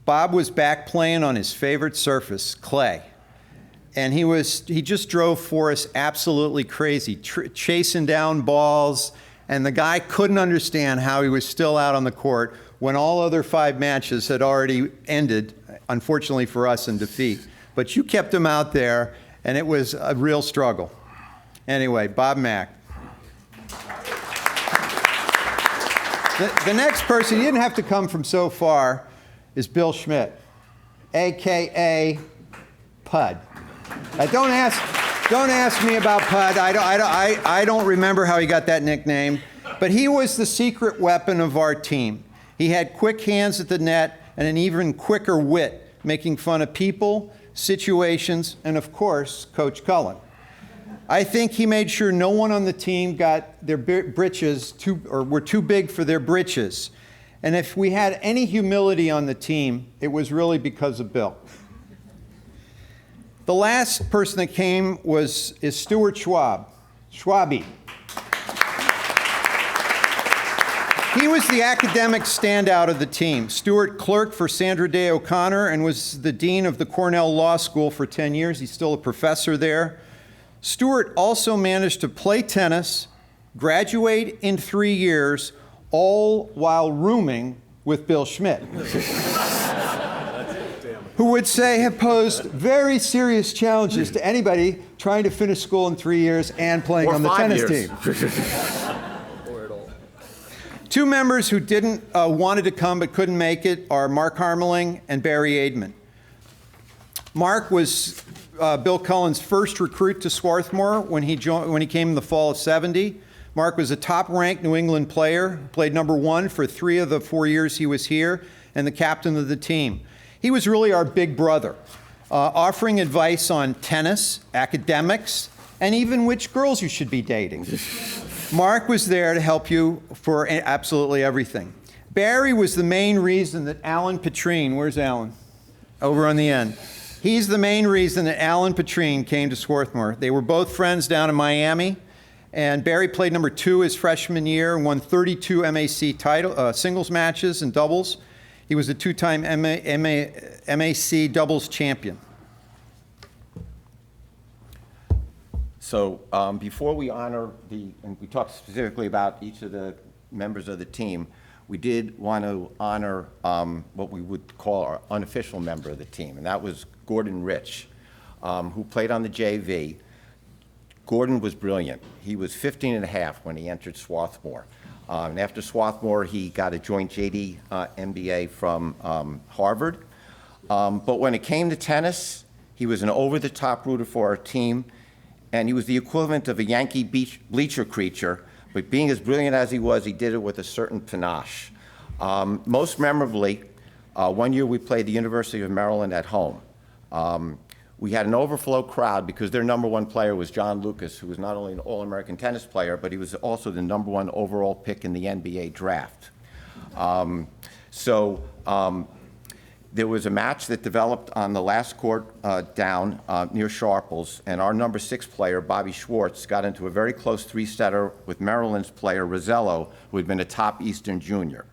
Bob was back playing on his favorite surface, clay. And he just drove Forrest absolutely crazy, chasing down balls, and the guy couldn't understand how he was still out on the court when all other 5 matches had already ended, unfortunately for us, in defeat. But you kept him out there, and it was a real struggle. Anyway, Bob Mack. The next person, you didn't have to come from so far, is Bill Schmidt, AKA Pud. Don't ask me about Pud. I don't remember how he got that nickname, but he was the secret weapon of our team. He had quick hands at the net and an even quicker wit, making fun of people, situations, and of course, Coach Cullen. I think he made sure no one on the team got their britches were too big for their britches. And if we had any humility on the team, it was really because of Bill. The last person that came is Stuart Schwabe. He was the academic standout of the team. Stuart clerked for Sandra Day O'Connor and was the dean of the Cornell Law School for 10 years. He's still a professor there. Stuart also managed to play tennis, graduate in 3 years, all while rooming with Bill Schmidt, who would say have posed very serious challenges to anybody trying to finish school in 3 years and playing on the tennis team. Two members who wanted to come but couldn't make it are Mark Harmeling and Barry Aidman. Mark was Bill Cullen's first recruit to Swarthmore when he came in the fall of '70. Mark was a top-ranked New England player, played #1 for 3 of the 4 years he was here, and the captain of the team. He was really our big brother, offering advice on tennis, academics, and even which girls you should be dating. Mark was there to help you for absolutely everything. Barry was the main reason that Alan Petrine, where's Alan? Over on the end. He's the main reason that Alan Petrine came to Swarthmore. They were both friends down in Miami, and Barry played #2 his freshman year and won 32 MAC singles matches and doubles. He was a 2-time MAC doubles champion. So before we honor and we talked specifically about each of the members of the team, we did want to honor what we would call our unofficial member of the team, and that was Gordon Rich, who played on the JV. Gordon was brilliant. He was 15 and a half when he entered Swarthmore. And after Swarthmore, he got a joint JD MBA from Harvard. But when it came to tennis, he was an over-the-top rooter for our team, and he was the equivalent of a Yankee bleacher creature. But being as brilliant as he was, he did it with a certain panache. Most memorably, one year we played the University of Maryland at home. We had an overflow crowd because their #1 player was John Lucas, who was not only an All-American tennis player, but he was also the #1 overall pick in the NBA draft. There was a match that developed on the last court down near Sharples, and our #6 player, Bobby Schwartz, got into a very close 3-setter with Maryland's player, Rosello, who had been a top Eastern junior.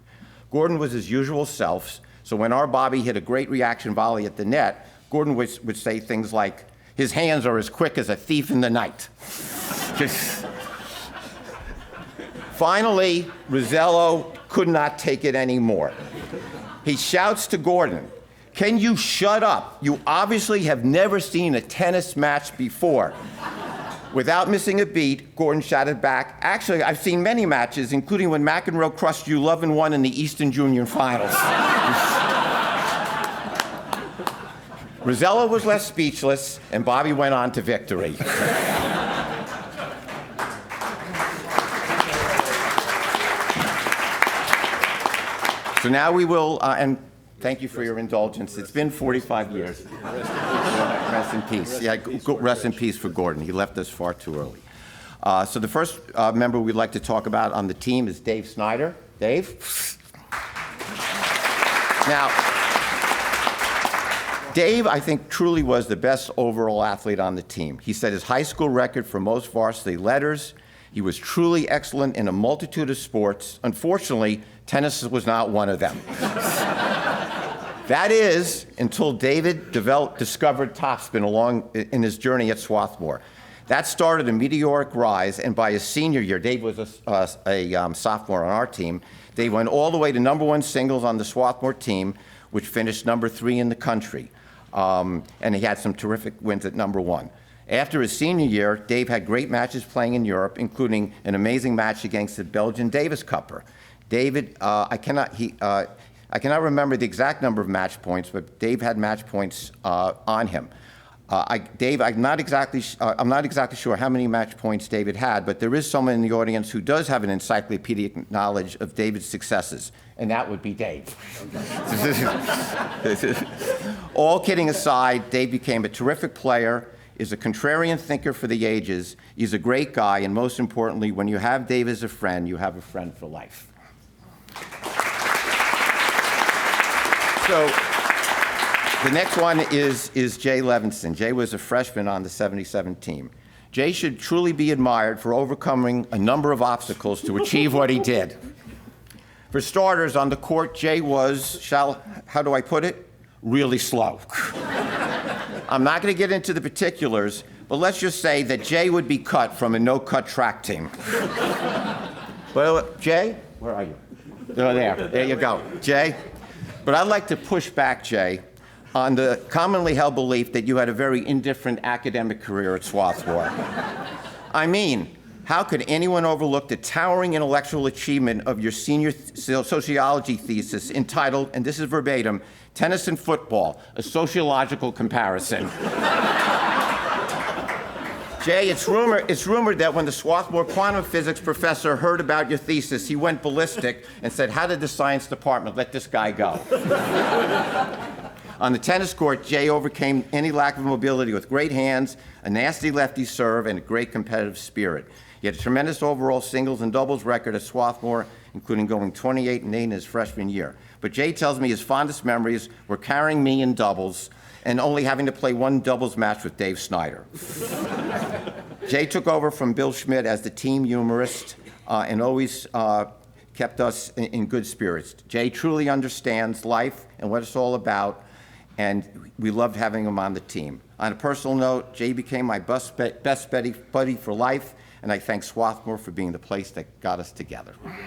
Gordon was his usual self, so when our Bobby hit a great reaction volley at the net, Gordon would say things like, "His hands are as quick as a thief in the night." Finally, Rosello could not take it anymore. He shouts to Gordon, "Can you shut up? You obviously have never seen a tennis match before." Without missing a beat, Gordon shouted back, "Actually, I've seen many matches, including when McEnroe crushed you 11-1 in the Eastern Junior Finals." Rosello was left speechless, and Bobby went on to victory. So now we will, and thank you for your indulgence. It's been 45 years. Rest in peace. Yeah, rest in peace for Gordon. He left us far too early. So the first member we'd like to talk about on the team is Dave Snyder. Dave? Now, Dave, I think, truly was the best overall athlete on the team. He set his high school record for most varsity letters. He was truly excellent in a multitude of sports. Unfortunately, tennis was not one of them. That is, until David discovered topspin along in his journey at Swarthmore. That started a meteoric rise, and by his senior year, Dave was a sophomore on our team. Dave went all the way to #1 singles on the Swarthmore team, which finished #3 in the country. And he had some terrific wins at #1. After his senior year, Dave had great matches playing in Europe, including an amazing match against the Belgian Davis Cupper. David, I cannot remember the exact number of match points, but Dave had match points on him. Dave, I'm not exactly sure how many match points David had, but there is someone in the audience who does have an encyclopedic knowledge of David's successes, and that would be Dave. All kidding aside, Dave became a terrific player, is a contrarian thinker for the ages. He's a great guy, and most importantly, when you have Dave as a friend, you have a friend for life. So the next one is Jay Levinson. Jay was a freshman on the '77 team. Jay should truly be admired for overcoming a number of obstacles to achieve what he did. For starters, on the court, Jay was, how do I put it? Really slow. I'm not going to get into the particulars, But let's just say that Jay would be cut from a no-cut track team. Well, Jay, where are you? Oh, there you go, Jay. But I'd like to push back, Jay, on the commonly held belief that you had a very indifferent academic career at Swarthmore. I mean, how could anyone overlook the towering intellectual achievement of your senior sociology thesis entitled, and this is verbatim, Tennis and Football, a Sociological Comparison? Jay, it's rumored that when the Swarthmore quantum physics professor heard about your thesis, he went ballistic and said, how did the science department let this guy go? On the tennis court, Jay overcame any lack of mobility with great hands, a nasty lefty serve, and a great competitive spirit. He had a tremendous overall singles and doubles record at Swarthmore, including going 28-8 in his freshman year. But Jay tells me his fondest memories were carrying me in doubles and only having to play one doubles match with Dave Snyder. Jay took over from Bill Schmidt as the team humorist and always kept us in good spirits. Jay truly understands life and what it's all about, and we loved having him on the team. On a personal note, Jay became my best buddy for life, and I thank Swarthmore for being the place that got us together. I'm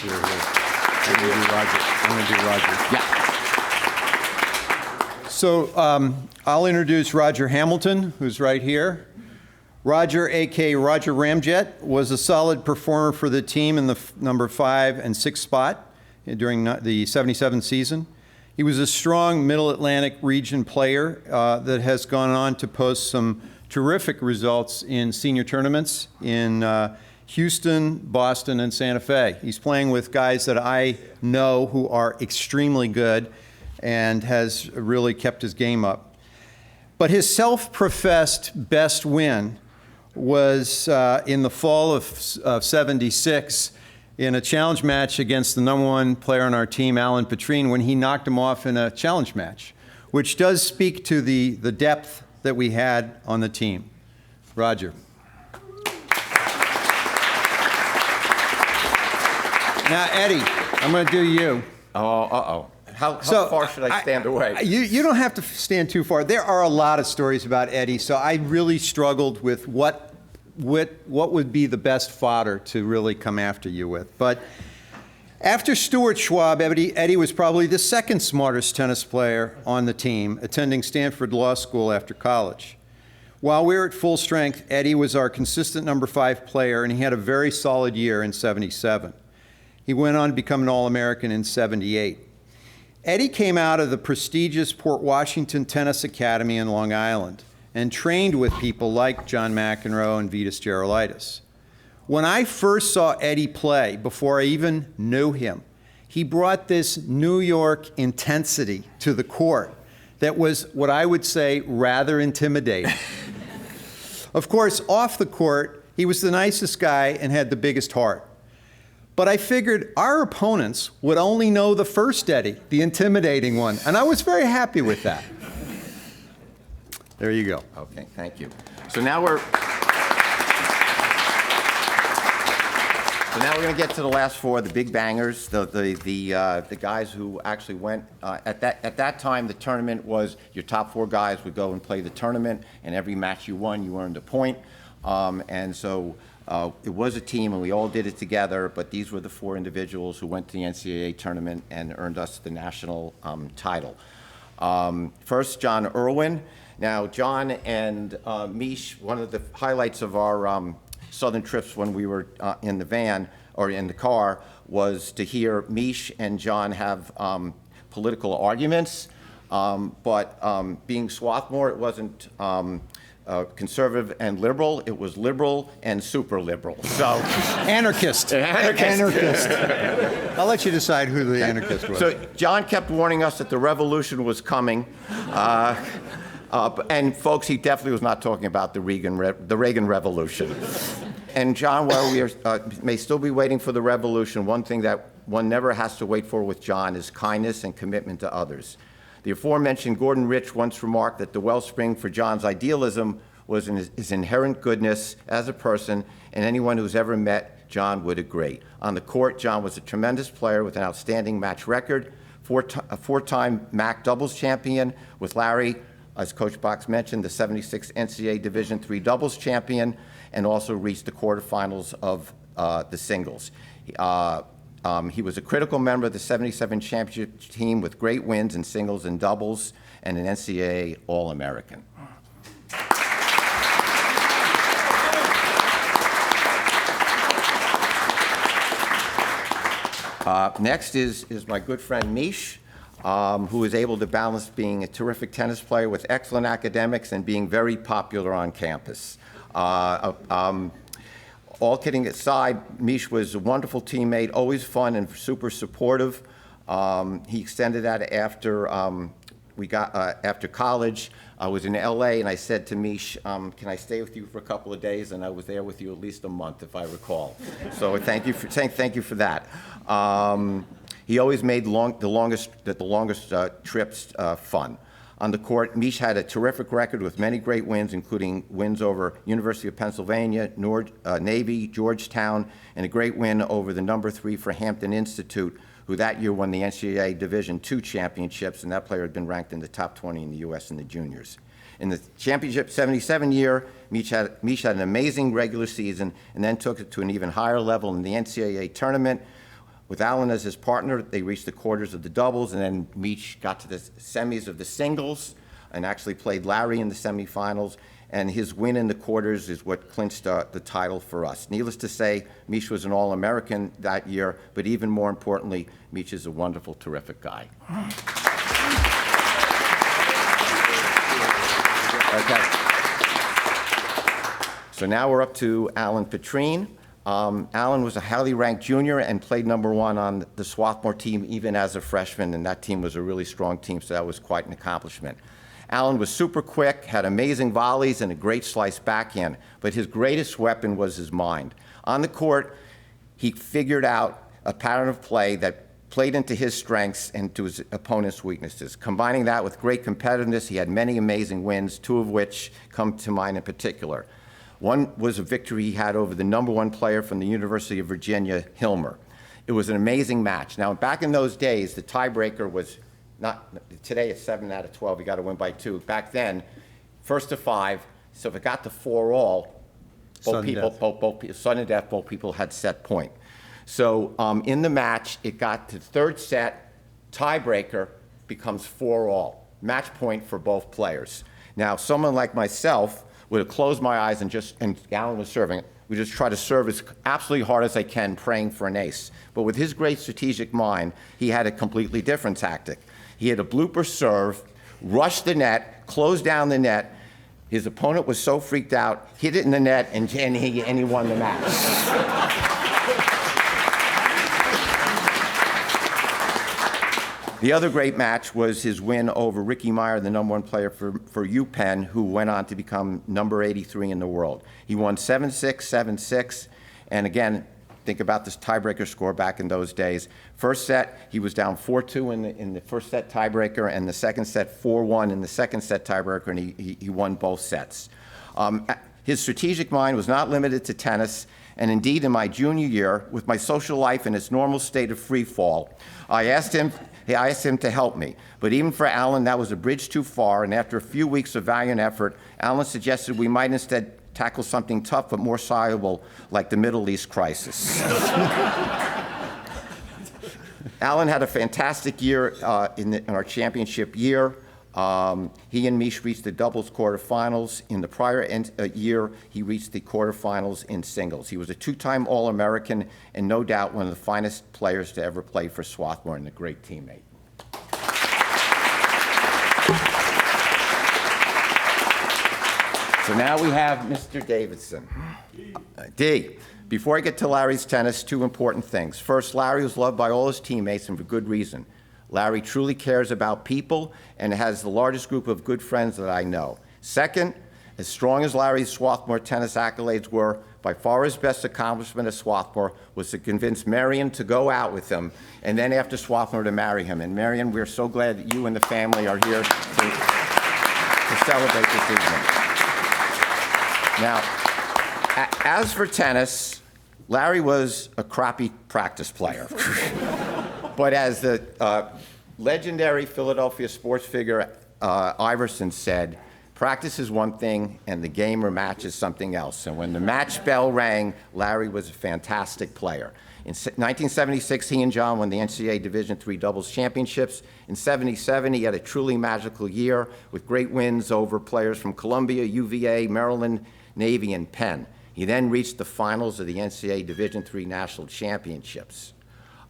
going to do Roger. Yeah. So I'll introduce Roger Hamilton, who's right here. Roger, a.k.a. Roger Ramjet, was a solid performer for the team in the number 5 and 6 spot during the 77 season. He was a strong Middle Atlantic region player that has gone on to post some terrific results in senior tournaments in Houston, Boston, and Santa Fe. He's playing with guys that I know who are extremely good and has really kept his game up. But his self-professed best win was in the fall of '76 in a challenge match against the number 1 player on our team, Alan Petrine, when he knocked him off in a challenge match, which does speak to the depth that we had on the team. Roger. Now, Eddie, I'm going to do you. Oh, uh-oh. How far should I stand away? You don't have to stand too far. There are a lot of stories about Eddie, so I really struggled with what would be the best fodder to really come after you with. But after Stuart Schwab, Eddie was probably the second smartest tennis player on the team, attending Stanford Law School after college. While we were at full strength, Eddie was our consistent number 5 player, and he had a very solid year in '77. He went on to become an All-American in '78. Eddie came out of the prestigious Port Washington Tennis Academy in Long Island and trained with people like John McEnroe and Vitas Gerulaitis. When I first saw Eddie play, before I even knew him, he brought this New York intensity to the court that was what I would say rather intimidating. Of course, off the court, he was the nicest guy and had the biggest heart. But I figured our opponents would only know the first Eddie, the intimidating one, and I was very happy with that. There you go. Okay, thank you. So now we're going to get to the last 4, the big bangers, the guys who actually went. At that time, the tournament was your top 4 guys would go and play the tournament, and every match you won, you earned a point. And so it was a team, and we all did it together, but these were the 4 individuals who went to the NCAA tournament and earned us the national title. First, John Irwin. Now, John and Mish, one of the highlights of our southern trips when we were in the van, or in the car, was to hear Mish and John have political arguments, but being Swarthmore, it wasn't conservative and liberal, it was liberal and super liberal. So Anarchist. Anarchist. I'll let you decide who the anarchist was. So John kept warning us that the revolution was coming. And folks, he definitely was not talking about the Reagan Revolution. And John, while we may still be waiting for the revolution, one thing that one never has to wait for with John is kindness and commitment to others. The aforementioned Gordon Rich once remarked that the wellspring for John's idealism was in his inherent goodness as a person, and anyone who's ever met John would agree. On the court, John was a tremendous player with an outstanding match record, a 4-time MAC doubles champion with Larry, as Coach Box mentioned, the 76th NCAA Division III doubles champion, and also reached the quarterfinals of the singles. He was a critical member of the 77 championship team with great wins in singles and doubles, and an NCAA All-American. Next is my good friend Mish, who is able to balance being a terrific tennis player with excellent academics and being very popular on campus. All kidding aside, Mish was a wonderful teammate, always fun and super supportive. He extended that after after college. I was in LA and I said to Mish, can I stay with you for a couple of days? And I was there with you at least a month, if I recall. So thank you for that. He always made the longest trips fun. On the court, Mish had a terrific record with many great wins, including wins over University of Pennsylvania, Navy, Georgetown, and a great win over the number 3 for Hampton Institute, who that year won the NCAA Division II championships, and that player had been ranked in the top 20 in the U.S. in the juniors. In the championship 77 year, Mish had an amazing regular season and then took it to an even higher level in the NCAA tournament. With Alan as his partner, they reached the quarters of the doubles, and then Mish got to the semis of the singles and actually played Larry in the semifinals. And his win in the quarters is what clinched the title for us. Needless to say, Mish was an All-American that year, but even more importantly, Mish is a wonderful, terrific guy. Okay. So now we're up to Alan Petrine. Alan was a highly ranked junior and played number 1 on the Swarthmore team even as a freshman, and that team was a really strong team, so that was quite an accomplishment. Alan was super quick, had amazing volleys, and a great slice backhand, but his greatest weapon was his mind. On the court, he figured out a pattern of play that played into his strengths and to his opponent's weaknesses. Combining that with great competitiveness, he had many amazing wins, 2 of which come to mind in particular. One was a victory he had over the number 1 player from the University of Virginia, Hilmer. It was an amazing match. Now, back in those days, the tiebreaker was not, today it's 7 out of 12, you got to win by 2. Back then, first to 5, so if it got to 4-all, both people had set point. So in the match, it got to third set, tiebreaker becomes 4-all, match point for both players. Now, someone like myself would have closed my eyes and Alan was serving, we just try to serve as absolutely hard as I can, praying for an ace. But with his great strategic mind, he had a completely different tactic. He had a blooper serve, rushed the net, closed down the net. His opponent was so freaked out, hit it in the net, and he won the match. The other great match was his win over Ricky Meyer, the number 1 player for UPenn, who went on to become number 83 in the world. He won 7-6, 7-6, and again, think about this tiebreaker score back in those days. First set, he was down 4-2 in the first set tiebreaker, and the second set 4-1 in the second set tiebreaker, and he won both sets. His strategic mind was not limited to tennis, and indeed in my junior year, with my social life in its normal state of free fall, I asked him to help me. But even for Alan, that was a bridge too far, and after a few weeks of valiant effort, Alan suggested we might instead tackle something tough but more soluble, like the Middle East crisis. Alan had a fantastic year in our championship year. He and Mish reached the doubles quarterfinals. In the prior year, he reached the quarterfinals in singles. He was a 2-time All-American and no doubt one of the finest players to ever play for Swarthmore and a great teammate. So now we have Mr. Davidson. D. Before I get to Larry's tennis, 2 important things. First, Larry was loved by all his teammates and for good reason. Larry truly cares about people and has the largest group of good friends that I know. Second, as strong as Larry's Swarthmore tennis accolades were, by far his best accomplishment at Swarthmore was to convince Marion to go out with him, and then after Swarthmore to marry him. And Marion, we're so glad that you and the family are here to celebrate this evening. Now, as for tennis, Larry was a crappy practice player. But as the legendary Philadelphia sports figure Iverson said, "Practice is one thing, and the game or match is something else." And when the match bell rang, Larry was a fantastic player. In 1976, he and John won the NCAA Division III doubles championships. In '77, he had a truly magical year with great wins over players from Columbia, UVA, Maryland, Navy, and Penn. He then reached the finals of the NCAA Division III national championships,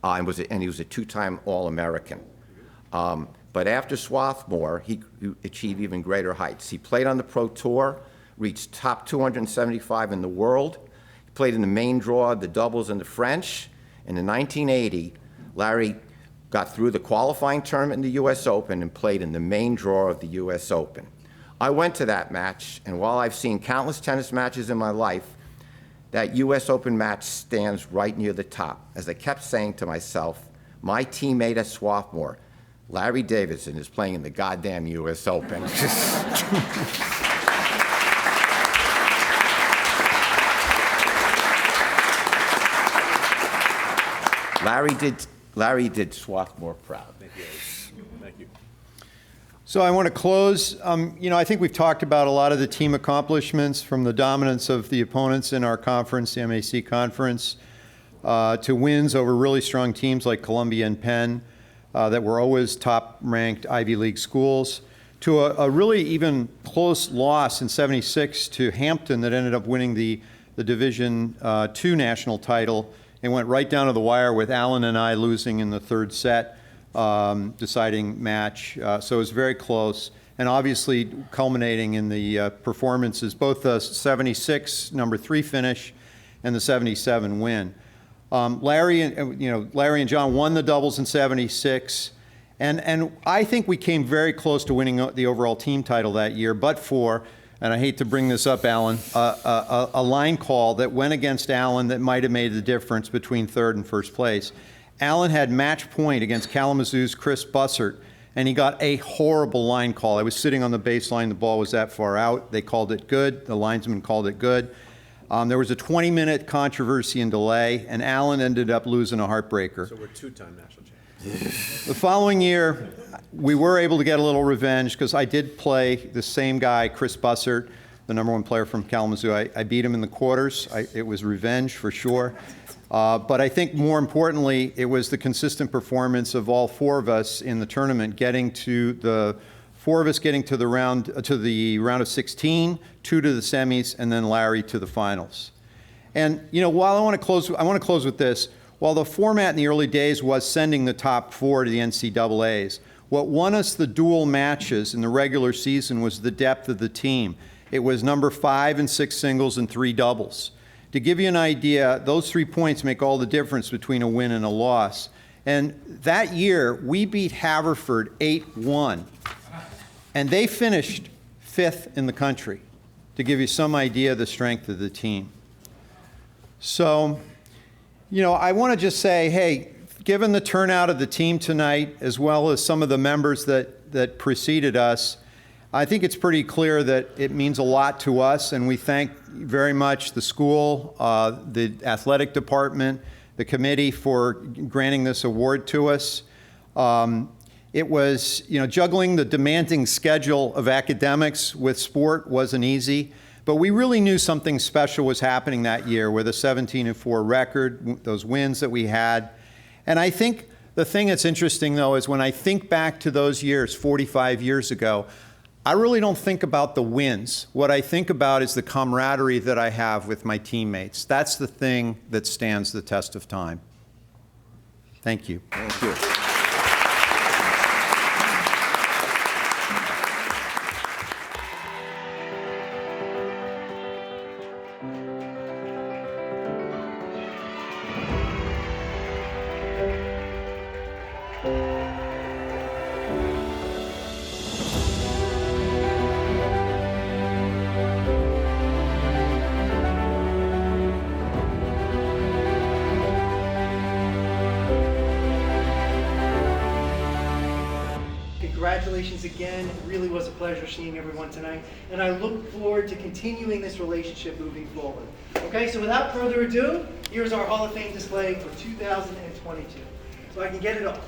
and he was a two-time All-American. But after Swarthmore, he achieved even greater heights. He played on the Pro Tour, reached top 275 in the world. He played in the main draw, the doubles, and the French. And in 1980, Larry got through the qualifying tournament in the U.S. Open and played in the main draw of the U.S. Open. I went to that match, and while I've seen countless tennis matches in my life, that U.S. Open match stands right near the top. As I kept saying to myself, my teammate at Swarthmore, Larry Davidson, is playing in the goddamn U.S. Open. Larry did Swarthmore proud. Thank you. Thank you. So I want to close. I think we've talked about a lot of the team accomplishments, from the dominance of the opponents in our conference, the MAC conference, to wins over really strong teams like Columbia and Penn that were always top-ranked Ivy League schools, to a really even close loss in '76 to Hampton that ended up winning the Division II national title. It went right down to the wire with Allen and I losing in the third set, deciding match. So it was very close. And obviously culminating in the performances, both the '76 number 3 finish and the '77 win. Larry and John won the doubles in '76. And I think we came very close to winning the overall team title that year, but for, and I hate to bring this up, Alan, a line call that went against Allen that might have made the difference between third and first place. Allen had match point against Kalamazoo's Chris Bussert, and he got a horrible line call. I was sitting on the baseline, the ball was that far out. They called it good, the linesman called it good. There was a 20-minute controversy and delay, and Allen ended up losing a heartbreaker. So we're two-time national champions. The following year, we were able to get a little revenge because I did play the same guy, Chris Bussert, the number 1 player from Kalamazoo. I beat him in the quarters. It was revenge for sure. But I think more importantly, it was the consistent performance of all 4 of us in the tournament, getting to the round of 16, 2 to the semis, and then Larry to the finals. And while I want to close with this. While the format in the early days was sending the top 4 to the NCAAs, what won us the dual matches in the regular season was the depth of the team. It was number 5 and 6 singles and 3 doubles. To give you an idea, those 3 points make all the difference between a win and a loss. And that year, we beat Haverford 8-1, and they finished 5th in the country, to give you some idea of the strength of the team. So, I want to just say, hey, given the turnout of the team tonight, as well as some of the members that preceded us, I think it's pretty clear that it means a lot to us, and we thank very much the school, the athletic department, the committee for granting this award to us. It was, juggling the demanding schedule of academics with sport wasn't easy. But we really knew something special was happening that year with a 17-4 record, those wins that we had. And I think the thing that's interesting, though, is when I think back to those years, 45 years ago, I really don't think about the wins. What I think about is the camaraderie that I have with my teammates. That's the thing that stands the test of time. Thank you. Thank you. Congratulations again. It really was a pleasure seeing everyone tonight, and I look forward to continuing this relationship moving forward. Okay, so without further ado, here's our Hall of Fame display for 2022. So I can get it off.